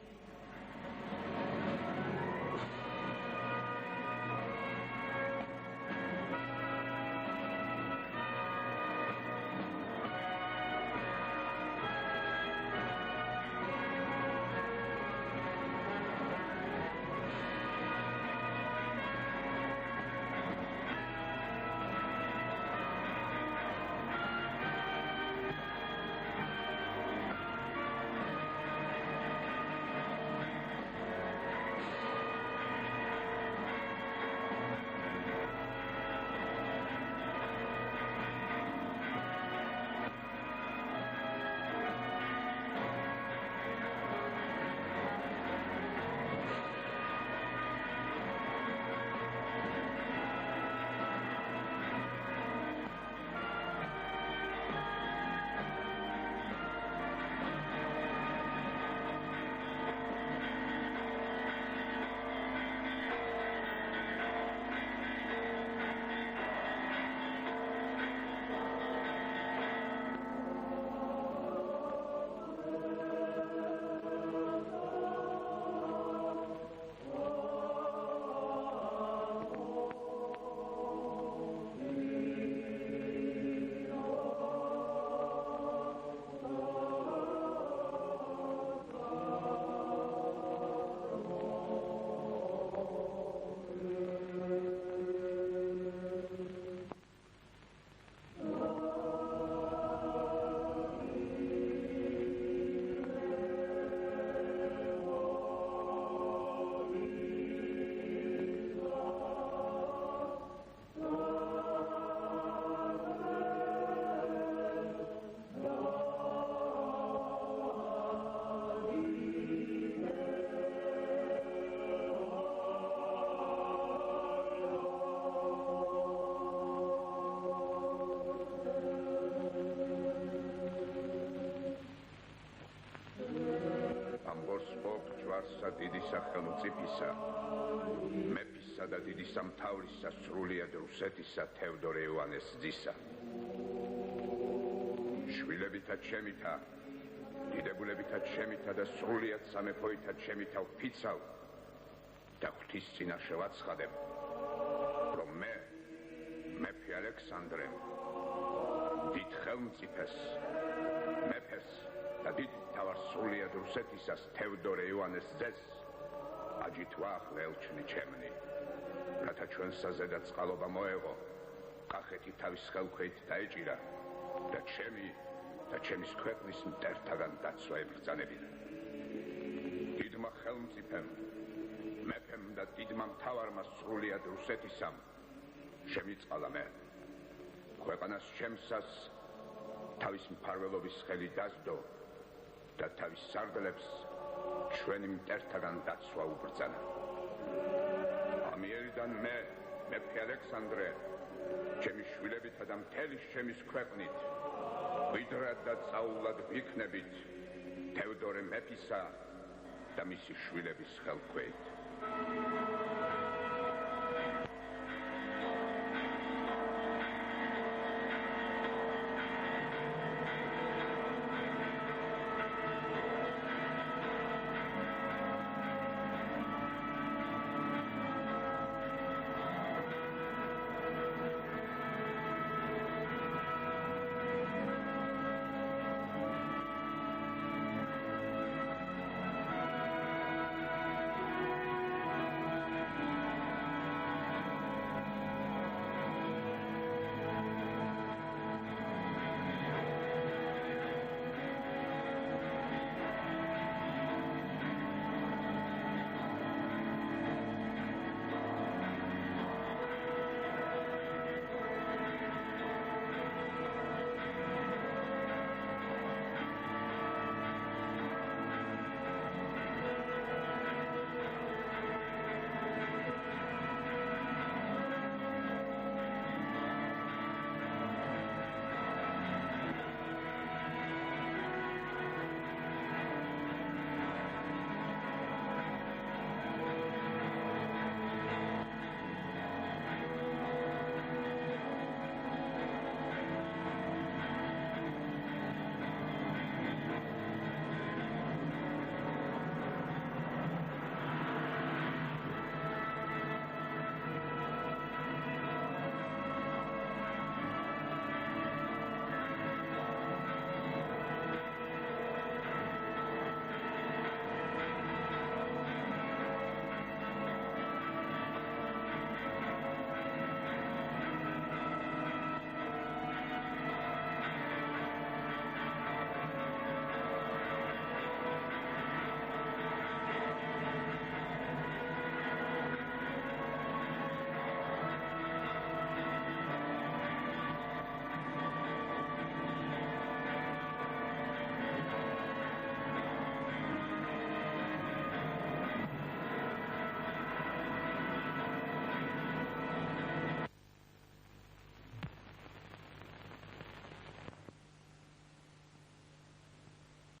დიდი სახელმწიფისა მეფისა და დიდი სამთავრისა სრულიად რუსეთისა თევდორე ივანეს ძისა შვილებითაც შემითა დიდებულებითაც შემითა და სრულიად სამეფოითაც შემითა ვფიცავ და ღვთის წინაშე ვაცხადებ რომ მე მეფე ალექსანდრემ დიდ ხელმწიფეს მეფეს და დიდ თავარ სრულიად რუსეთისას თევდორე ივანეს ძეს აჯით ვაახლე ელჩნი ჩემნი რათა ჩვენ საზედაც წყალობა მოეღო კახეთი თავის ხელქვეით დაეჭირა და ჩემის ქვეყნის მტერთაგან დაცვა ებრძანებინა დიდმა ხელმწიფემ მეფემ და დიდმა მთავარმა სრულიად რუსეთისამ შემიწყალა მე ქვეყანას ჩემსას თავის მფარველობის ხელი დასდო და თავის სარდლებს ჩვენი მტერთაგან დაცვა უბრძანა. ამიერიდან მე, მეფე ალექსანდრე, ჩემი შვილებითა და მთელი ჩემის ქვეყნით, ვიდრად და წაულად ვიქნებით თევდორე მეფისა და მისი შვილების ხელქვეით.